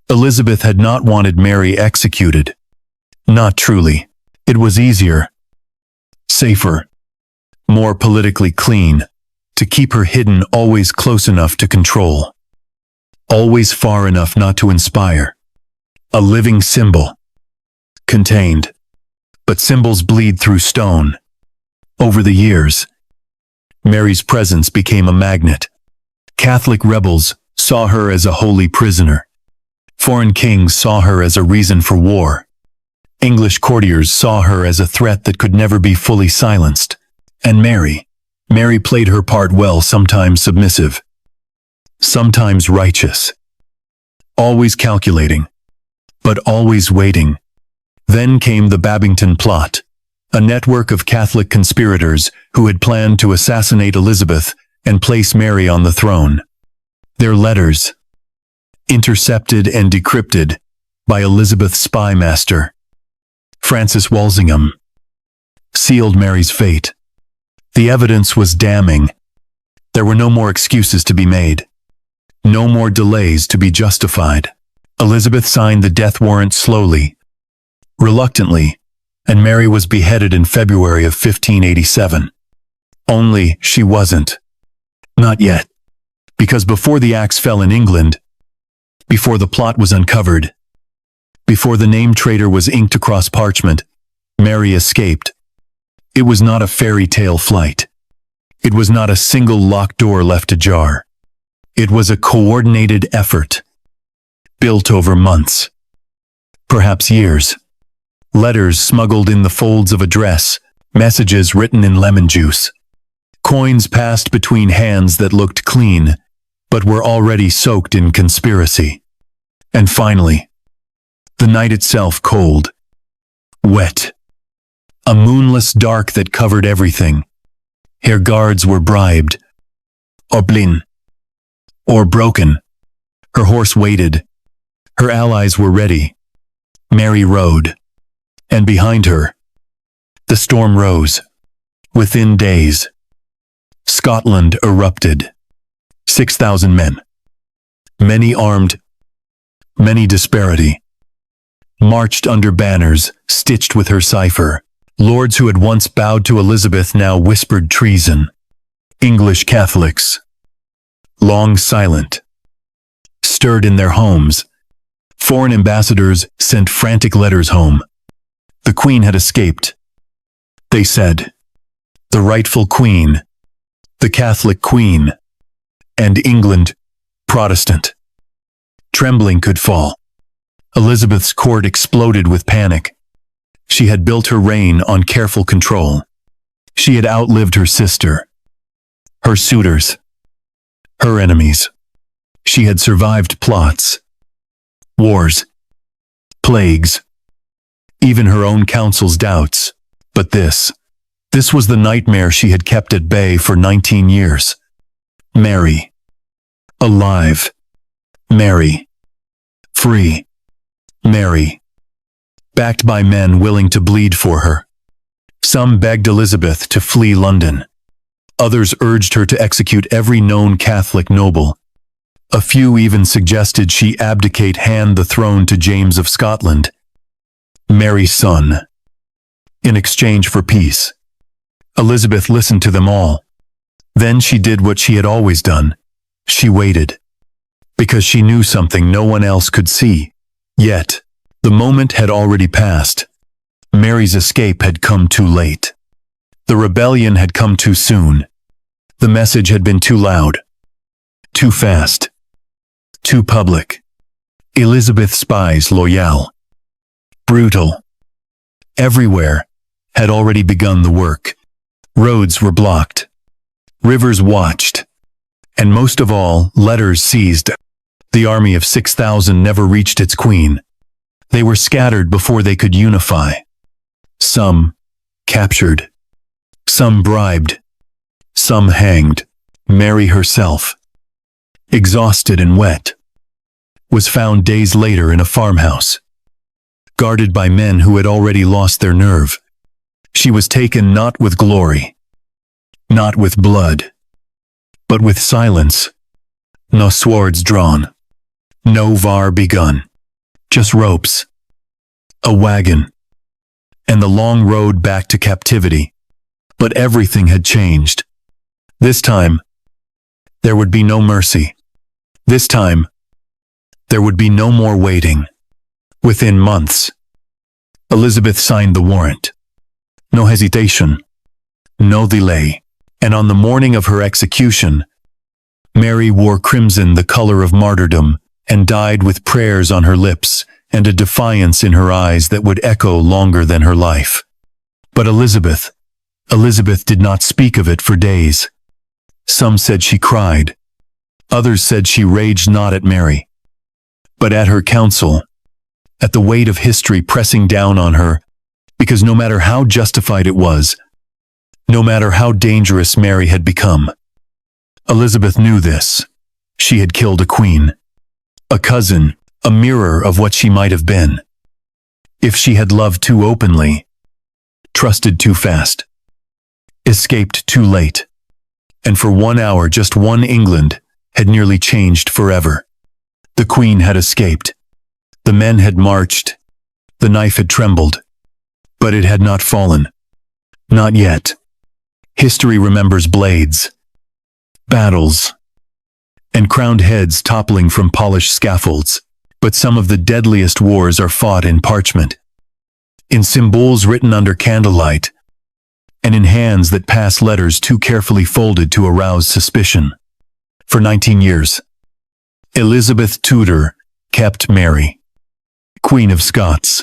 Speaker 2: Elizabeth had not wanted Mary executed. Not truly. It was easier, safer, more politically clean, to keep her hidden, always close enough to control, always far enough not to inspire. A living symbol. Contained. But symbols bleed through stone. Over the years, Mary's presence became a magnet. Catholic rebels saw her as a holy prisoner. Foreign kings saw her as a reason for war. English courtiers saw her as a threat that could never be fully silenced. And Mary played her part well, sometimes submissive, sometimes righteous, always calculating, but always waiting. Then came the Babington Plot, a network of Catholic conspirators who had planned to assassinate Elizabeth and place Mary on the throne. Their letters, intercepted and decrypted by Elizabeth's spy master, Francis Walsingham, sealed Mary's fate. The evidence was damning. There were no more excuses to be made. No more delays to be justified. Elizabeth signed the death warrant slowly, reluctantly, and Mary was beheaded in February of 1587. Only she wasn't. Not yet. Because before the axe fell in England, before the plot was uncovered, before the name traitor was inked across parchment, Mary escaped. It was not a fairy tale flight. It was not a single locked door left ajar. It was a coordinated effort, built over months, perhaps years. Letters smuggled in the folds of a dress, messages written in lemon juice, coins passed between hands that looked clean, but were already soaked in conspiracy. And finally, the night itself cold, wet, a moonless dark that covered everything. Her guards were bribed, or blind, or broken. Her horse waited. Her allies were ready. Mary rode. And behind her, the storm rose. Within days, Scotland erupted. 6,000 men. Many armed, many disparity. Marched under banners, stitched with her cipher. Lords who had once bowed to Elizabeth now whispered treason. English Catholics, long silent, stirred in their homes. Foreign ambassadors sent frantic letters home. The Queen had escaped. They said, the rightful Queen, the Catholic Queen, and England, Protestant. Trembling could fall. Elizabeth's court exploded with panic. She had built her reign on careful control. She had outlived her sister, her suitors, her enemies. She had survived plots, wars, plagues, even her own counsel's doubts. But this was the nightmare she had kept at bay for 19 years. Mary. Alive. Mary. Free. Mary. Backed by men willing to bleed for her. Some begged Elizabeth to flee London. Others urged her to execute every known Catholic noble. A few even suggested she abdicate, hand the throne to James of Scotland, Mary's son, in exchange for peace. Elizabeth listened to them all. Then she did what she had always done. She waited. Because she knew something no one else could see. Yet, the moment had already passed. Mary's escape had come too late. The rebellion had come too soon. The message had been too loud, too fast, too public. Elizabeth's spies, loyal, brutal, everywhere, had already begun the work. Roads were blocked. Rivers watched. And most of all, letters seized. The army of 6,000 never reached its queen. They were scattered before they could unify. Some captured. Some bribed. Some hanged. Mary herself, exhausted and wet, was found days later in a farmhouse, guarded by men who had already lost their nerve. She was taken not with glory, not with blood, but with silence. No swords drawn. No var begun. Just ropes. A wagon. And the long road back to captivity. But everything had changed. This time, there would be no mercy. This time, there would be no more waiting. Within months, Elizabeth signed the warrant. No hesitation. No delay. And on the morning of her execution, Mary wore crimson, the color of martyrdom, and died with prayers on her lips and a defiance in her eyes that would echo longer than her life. But Elizabeth did not speak of it for days. Some said she cried. Others said she raged not at Mary, but at her counsel, at the weight of history pressing down on her, because no matter how justified it was, no matter how dangerous Mary had become, Elizabeth knew this. She had killed a queen, a cousin, a mirror of what she might have been. If she had loved too openly, trusted too fast, escaped too late, and for 1 hour just one England had nearly changed forever. The queen had escaped. The men had marched. The knife had trembled. But it had not fallen. Not yet. History remembers blades, battles, and crowned heads toppling from polished scaffolds. But some of the deadliest wars are fought in parchment, in symbols written under candlelight, and in hands that pass letters too carefully folded to arouse suspicion. For 19 years, Elizabeth Tudor kept Mary, Queen of Scots,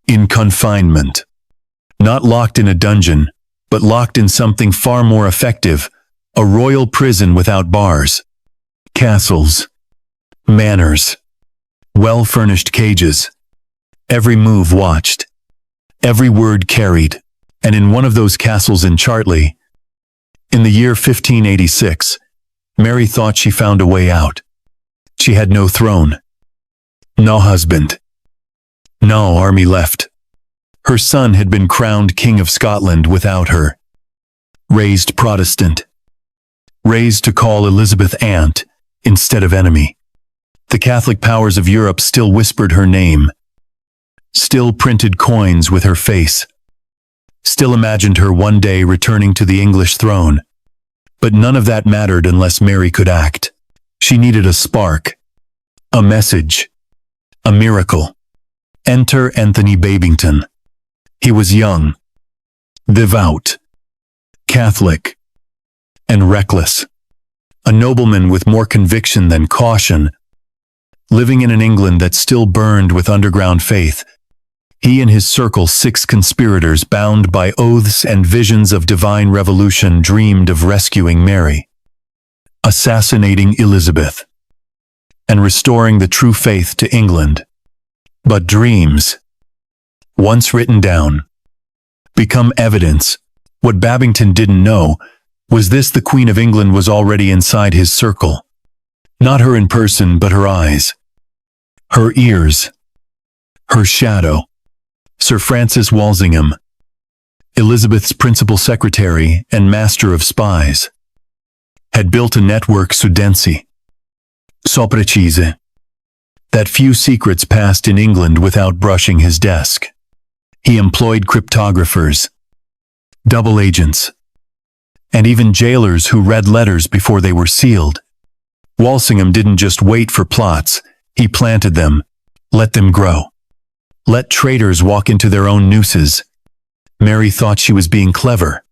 Speaker 2: in confinement. Not locked in a dungeon, but locked in something far more effective, a royal prison without bars, castles, manors, well-furnished cages, every move watched, every word carried, and in one of those castles in Chartley, in the year 1586, Mary thought she found a way out. She had no throne, no husband, no army left. Her son had been crowned King of Scotland without her. Raised Protestant. Raised to call Elizabeth aunt instead of enemy. The Catholic powers of Europe still whispered her name. Still printed coins with her face. Still imagined her one day returning to the English throne. But none of that mattered unless Mary could act. She needed a spark. A message. A miracle. Enter Anthony Babington. He was young, devout, Catholic, and reckless. A nobleman with more conviction than caution, living in an England that still burned with underground faith. He and his circle, 6 conspirators bound by oaths and visions of divine revolution, dreamed of rescuing Mary, assassinating Elizabeth, and restoring the true faith to England. But dreams, once written down, become evidence. What Babington didn't know was this: the Queen of England was already inside his circle. Not her in person, but her eyes, her ears, her shadow. Sir Francis Walsingham, Elizabeth's principal secretary and master of spies, had built a network so dense, so precise, that few secrets passed in England without brushing his desk. He employed cryptographers, double agents, and even jailers who read letters before they were sealed. Walsingham didn't just wait for plots, he planted them, let them grow. Let traitors walk into their own nooses. Mary thought she was being clever.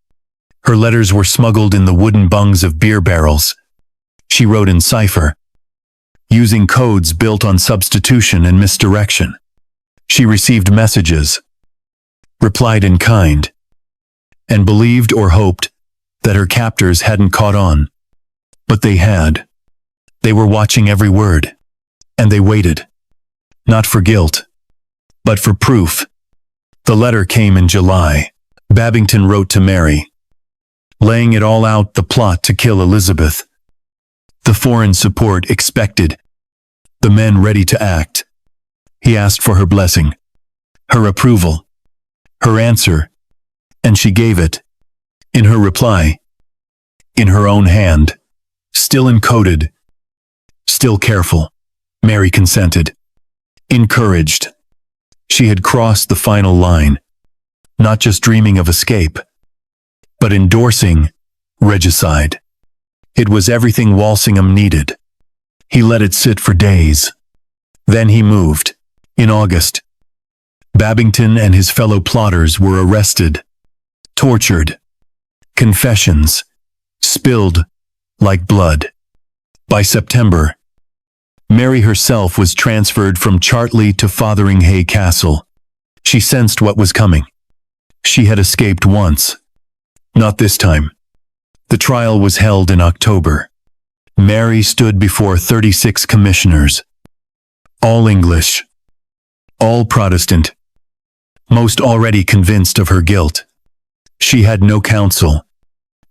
Speaker 2: Her letters were smuggled in the wooden bungs of beer barrels. She wrote in cipher, using codes built on substitution and misdirection. She received messages, replied in kind, and believed or hoped that her captors hadn't caught on. But they had. They were watching every word, and they waited. Not for guilt, but for proof. The letter came in July. Babington wrote to Mary, laying it all out: the plot to kill Elizabeth, the foreign support expected, the men ready to act. He asked for her blessing, her approval, her answer, and she gave it. In her reply, in her own hand, still encoded, Still careful, Mary consented. Encouraged. She had crossed the final line, not just dreaming of escape, but endorsing regicide. It was everything Walsingham needed. He let it sit for days. Then he moved. In August, Babington and his fellow plotters were arrested, tortured, confessions spilled like blood. By September, Mary herself was transferred from Chartley to Fotheringhay Castle. She sensed what was coming. She had escaped once. Not this time. The trial was held in October. Mary stood before 36 commissioners. All English. All Protestant. Most already convinced of her guilt. She had no counsel.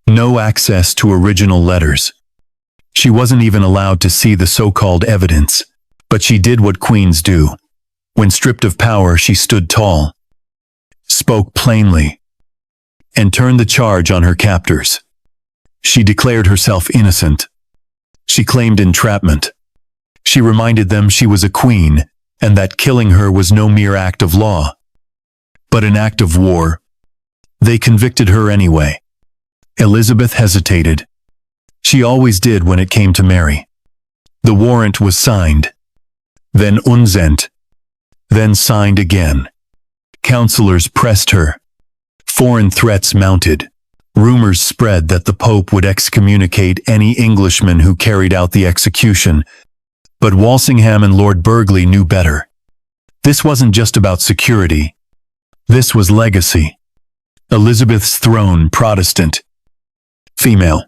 Speaker 2: No access to original letters. She wasn't even allowed to see the so-called evidence. But she did what queens do. When stripped of power, she stood tall, spoke plainly, and turned the charge on her captors. She declared herself innocent. She claimed entrapment. She reminded them she was a queen, and that killing her was no mere act of law, but an act of war. They convicted her anyway. Elizabeth hesitated. She always did when it came to Mary. The warrant was signed, then unsent, then signed again. Counselors pressed her. Foreign threats mounted. Rumors spread that the Pope would excommunicate any Englishman who carried out the execution. But Walsingham and Lord Burghley knew better. This wasn't just about security. This was legacy. Elizabeth's throne, Protestant, female,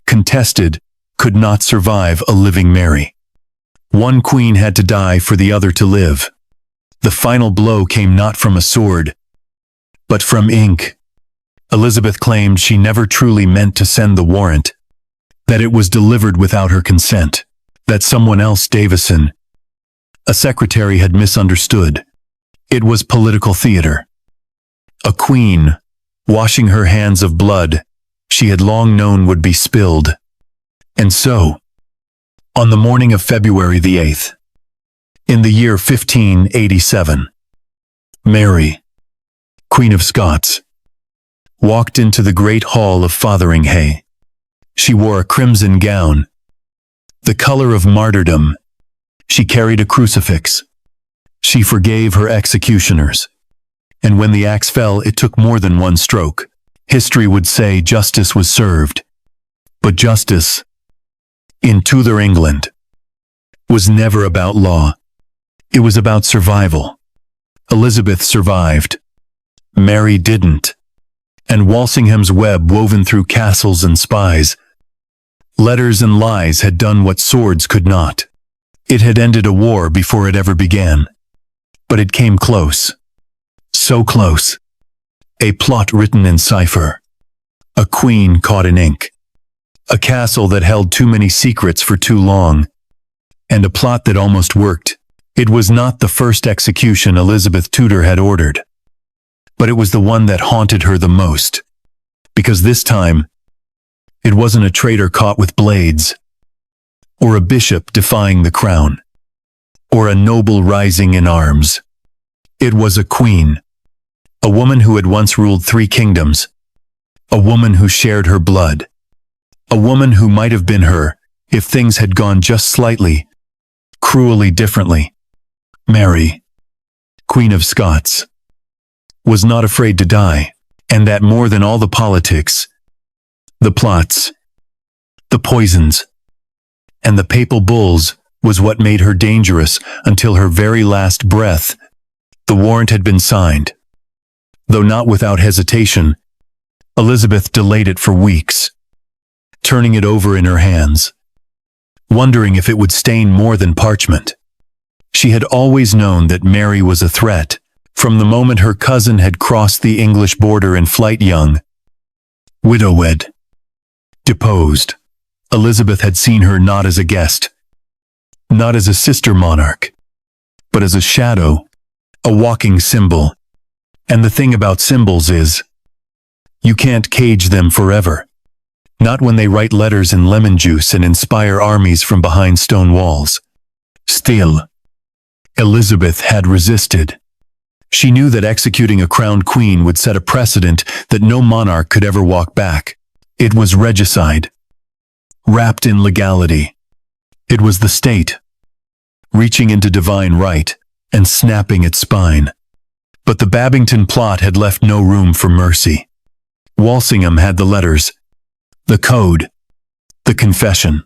Speaker 2: contested, could not survive a living Mary. One queen had to die for the other to live. The final blow came not from a sword, but from ink. Elizabeth claimed she never truly meant to send the warrant, that it was delivered without her consent, that someone else, Davison, a secretary, had misunderstood. It was political theater. A queen, washing her hands of blood she had long known would be spilled. And so, on the morning of February the 8th, in the year 1587, Mary, Queen of Scots, walked into the great hall of Fotheringhay. She wore a crimson gown, the color of martyrdom. She carried a crucifix. She forgave her executioners. And when the axe fell, it took more than one stroke. History would say justice was served. But justice, in Tudor England, was never about law. It was about survival. Elizabeth survived. Mary didn't. And Walsingham's web, woven through castles and spies, letters and lies, had done what swords could not. It had ended a war before it ever began. But it came close. So close. A plot written in cipher. A queen caught in ink. A castle that held too many secrets for too long. And a plot that almost worked. It was not the first execution Elizabeth Tudor had ordered. But it was the one that haunted her the most. Because this time, it wasn't a traitor caught with blades, or a bishop defying the crown, or a noble rising in arms. It was a queen. A woman who had once ruled 3 kingdoms. A woman who shared her blood. A woman who might have been her, if things had gone just slightly, cruelly differently. Mary, Queen of Scots, was not afraid to die, and that more than all the politics, the plots, the poisons, and the papal bulls was what made her dangerous until her very last breath. The warrant had been signed. Though not without hesitation, Elizabeth delayed it for weeks, turning it over in her hands, wondering if it would stain more than parchment. She had always known that Mary was a threat, from the moment her cousin had crossed the English border in flight young, widowed, deposed. Elizabeth had seen her not as a guest, not as a sister monarch, but as a shadow, a walking symbol. And the thing about symbols is, you can't cage them forever. Not when they write letters in lemon juice and inspire armies from behind stone walls. Still, Elizabeth had resisted. She knew that executing a crowned queen would set a precedent that no monarch could ever walk back. It was regicide, wrapped in legality. It was the state, reaching into divine right and snapping its spine. But the Babington plot had left no room for mercy. Walsingham had the letters, the code, the confession.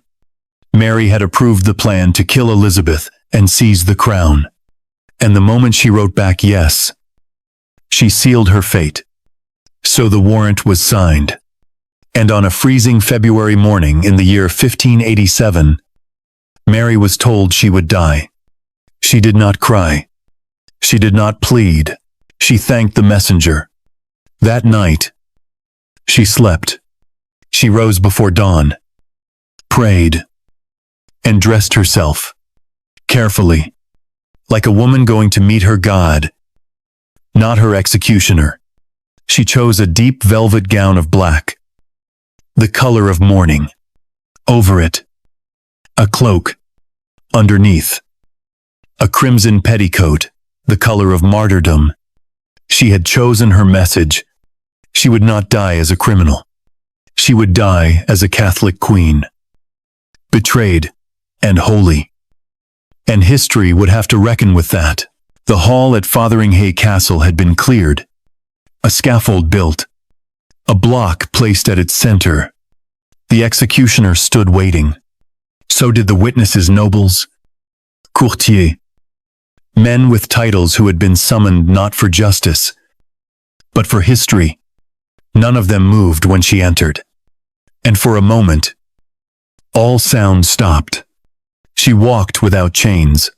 Speaker 2: Mary had approved the plan to kill Elizabeth and seize the crown. And the moment she wrote back yes, she sealed her fate. So the warrant was signed. And on a freezing February morning in the year 1587, Mary was told she would die. She did not cry. She did not plead. She thanked the messenger. That night, she slept. She rose before dawn, prayed, and dressed herself, carefully, like a woman going to meet her God, not her executioner. She chose a deep velvet gown of black, the color of mourning. Over it, a cloak. Underneath, a crimson petticoat, the color of martyrdom. She had chosen her message. She would not die as a criminal. She would die as a Catholic queen, betrayed and holy. And history would have to reckon with that. The hall at Fotheringhay Castle had been cleared, a scaffold built, a block placed at its center. The executioner stood waiting. So did the witnesses, nobles, courtiers, men with titles who had been summoned not for justice, but for history. None of them moved when she entered. And for a moment, all sound stopped. She walked without chains.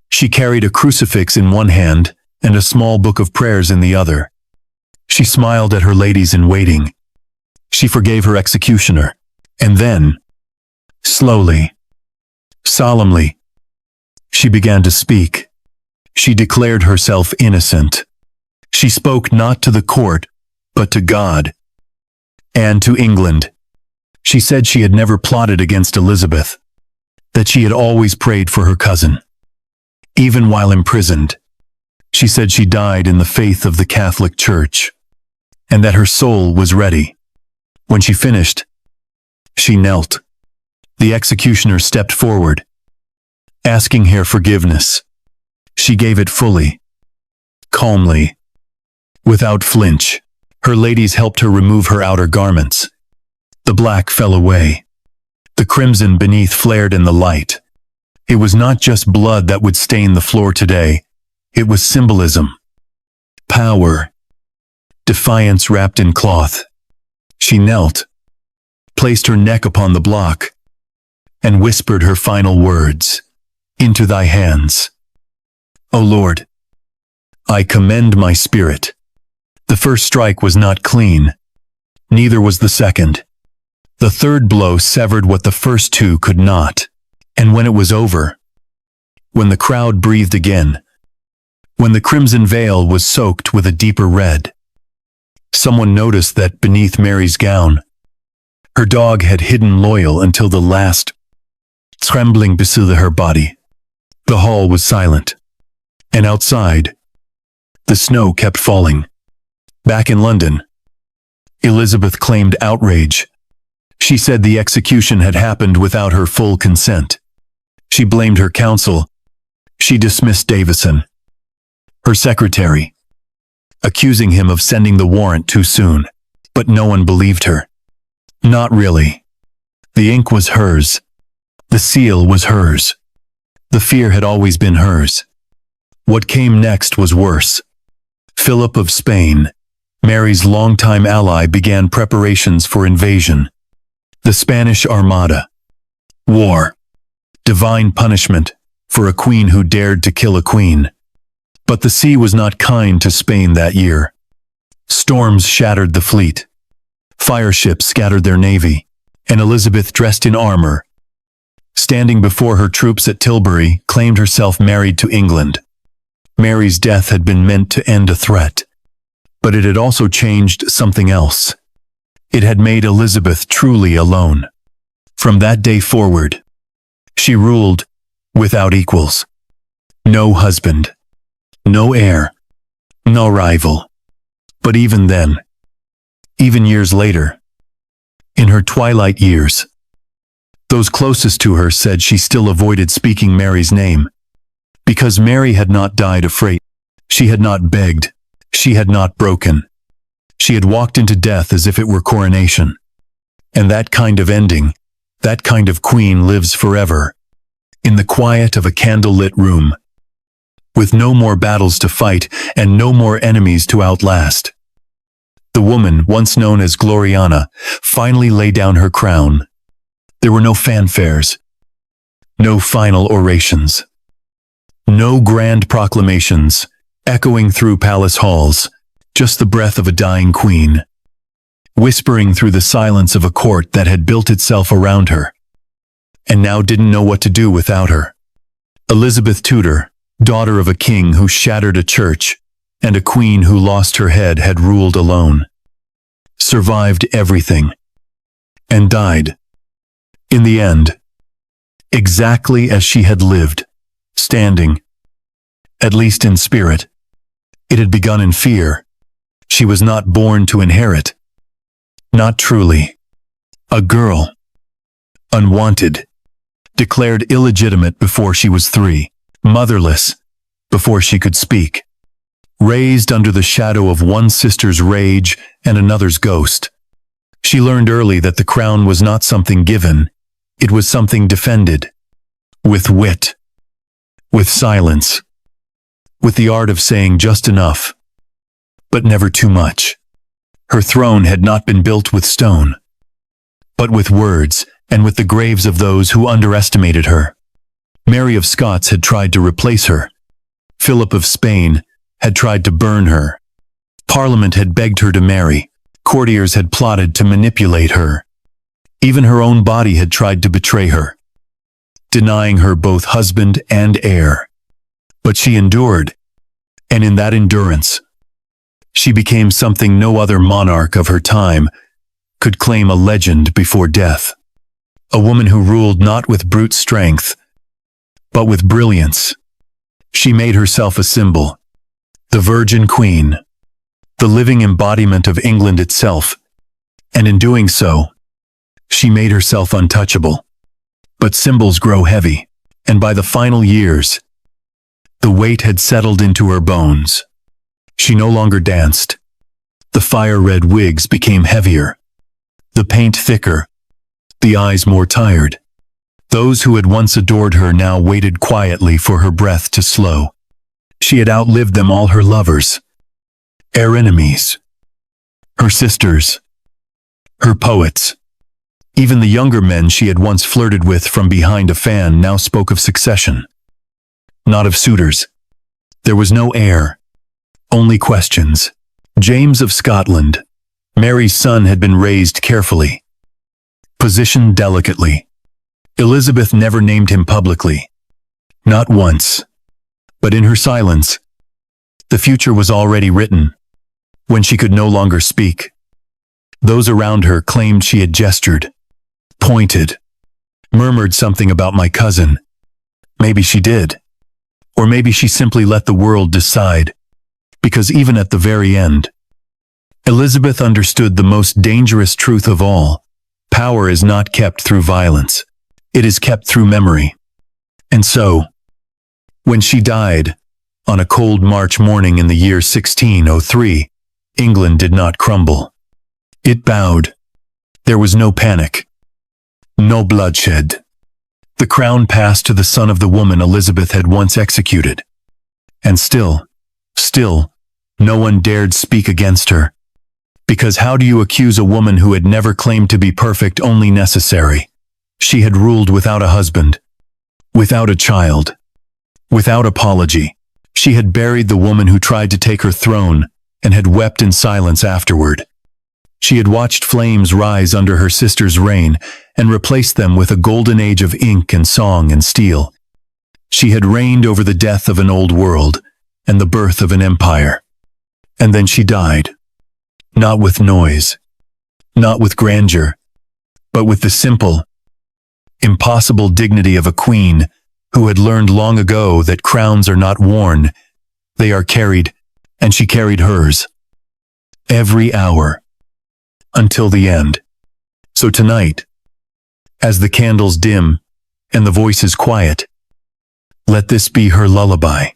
Speaker 2: She carried a crucifix in one hand and a small book of prayers in the other. She smiled at her ladies in waiting. She forgave her executioner. And then, slowly, solemnly, she began to speak. She declared herself innocent. She spoke not to the court, but to God and to England. She said she had never plotted against Elizabeth, that she had always prayed for her cousin. Even while imprisoned, she said she died in the faith of the Catholic Church, and that her soul was ready. When she finished, she knelt. The executioner stepped forward, asking her forgiveness. She gave it fully, calmly, without flinch. Her ladies helped her remove her outer garments. The black fell away. The crimson beneath flared in the light. It was not just blood that would stain the floor today. It was symbolism, power, defiance wrapped in cloth. She knelt, placed her neck upon the block, and whispered her final words, "Into thy hands, O Lord, I commend my spirit." The first strike was not clean, neither was the second. The third blow severed what the first two could not. And when it was over, when the crowd breathed again, when the crimson veil was soaked with a deeper red, someone noticed that beneath Mary's gown, her dog had hidden loyal until the last trembling besoothed her body. The hall was silent, and outside, the snow kept falling. Back in London, Elizabeth claimed outrage. She said the execution had happened without her full consent. She blamed her counsel. She dismissed Davison, her secretary, accusing him of sending the warrant too soon. But no one believed her. Not really. The ink was hers. The seal was hers. The fear had always been hers. What came next was worse. Philip of Spain, Mary's longtime ally, began preparations for invasion. The Spanish Armada. War. Divine punishment for a queen who dared to kill a queen. But the sea was not kind to Spain that year. Storms shattered the fleet. Fire ships scattered their navy, and Elizabeth, dressed in armor, standing before her troops at Tilbury, claimed herself married to England. Mary's death had been meant to end a threat, but it had also changed something else. It had made Elizabeth truly alone. From that day forward, she ruled without equals. No husband, no heir, no rival. But even then, even years later, in her twilight years, those closest to her said she still avoided speaking Mary's name, because Mary had not died afraid. She had not begged. She had not broken. She had walked into death as if it were coronation. And that kind of ending, that kind of queen lives forever, in the quiet of a candle-lit room, with no more battles to fight and no more enemies to outlast. The woman, once known as Gloriana, finally laid down her crown. There were no fanfares, no final orations, no grand proclamations echoing through palace halls, just the breath of a dying queen, whispering through the silence of a court that had built itself around her, and now didn't know what to do without her. Elizabeth Tudor, daughter of a king who shattered a church, and a queen who lost her head, had ruled alone, survived everything, and died, in the end, exactly as she had lived, standing, at least in spirit. It had begun in fear. She was not born to inherit. Not truly. A girl. Unwanted. Declared illegitimate before she was 3. Motherless before she could speak. Raised under the shadow of one sister's rage and another's ghost. She learned early that the crown was not something given. It was something defended. With wit. With silence. With the art of saying just enough, but never too much. Her throne had not been built with stone, but with words and with the graves of those who underestimated her. Mary of Scots had tried to replace her. Philip of Spain had tried to burn her. Parliament had begged her to marry. Courtiers had plotted to manipulate her. Even her own body had tried to betray her, denying her both husband and heir. But she endured, and in that endurance, she became something no other monarch of her time could claim, a legend before death. A woman who ruled not with brute strength, but with brilliance. She made herself a symbol, the Virgin Queen, the living embodiment of England itself, and in doing so, she made herself untouchable. But symbols grow heavy, and by the final years, the weight had settled into her bones. She no longer danced. The fire-red wigs became heavier, the paint thicker, the eyes more tired. Those who had once adored her now waited quietly for her breath to slow. She had outlived them all, her lovers, her enemies, her sisters, her poets. Even the younger men she had once flirted with from behind a fan now spoke of succession. Not of suitors. There was no heir. Only questions. James of Scotland, Mary's son, had been raised carefully, positioned delicately. Elizabeth never named him publicly. Not once. But in her silence, the future was already written. When she could no longer speak, those around her claimed she had gestured, pointed, murmured something about my cousin. Maybe she did. Or maybe she simply let the world decide. Because even at the very end, Elizabeth understood the most dangerous truth of all. Power is not kept through violence. It is kept through memory. And so, when she died, on a cold March morning in the year 1603, England did not crumble. It bowed. There was no panic. No bloodshed. The crown passed to the son of the woman Elizabeth had once executed. And still, no one dared speak against her. Because how do you accuse a woman who had never claimed to be perfect, only necessary? She had ruled without a husband, without a child, without apology. She had buried the woman who tried to take her throne and had wept in silence afterward. She had watched flames rise under her sister's reign and replaced them with a golden age of ink and song and steel. She had reigned over the death of an old world and the birth of an empire. And then she died. Not with noise, not with grandeur, but with the simple, impossible dignity of a queen who had learned long ago that crowns are not worn, they are carried, and she carried hers. Every hour. Until the end. So tonight, as the candles dim and the voices quiet, let this be her lullaby,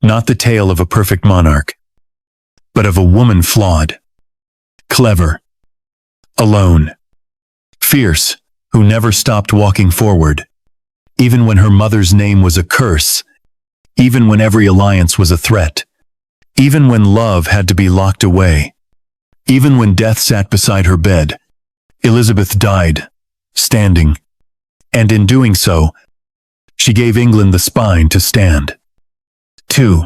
Speaker 2: not the tale of a perfect monarch, but of a woman flawed, clever, alone, fierce, who never stopped walking forward, even when her mother's name was a curse, even when every alliance was a threat, even when love had to be locked away, even when death sat beside her bed. Elizabeth died, standing, and in doing so, she gave England the spine to stand. 2.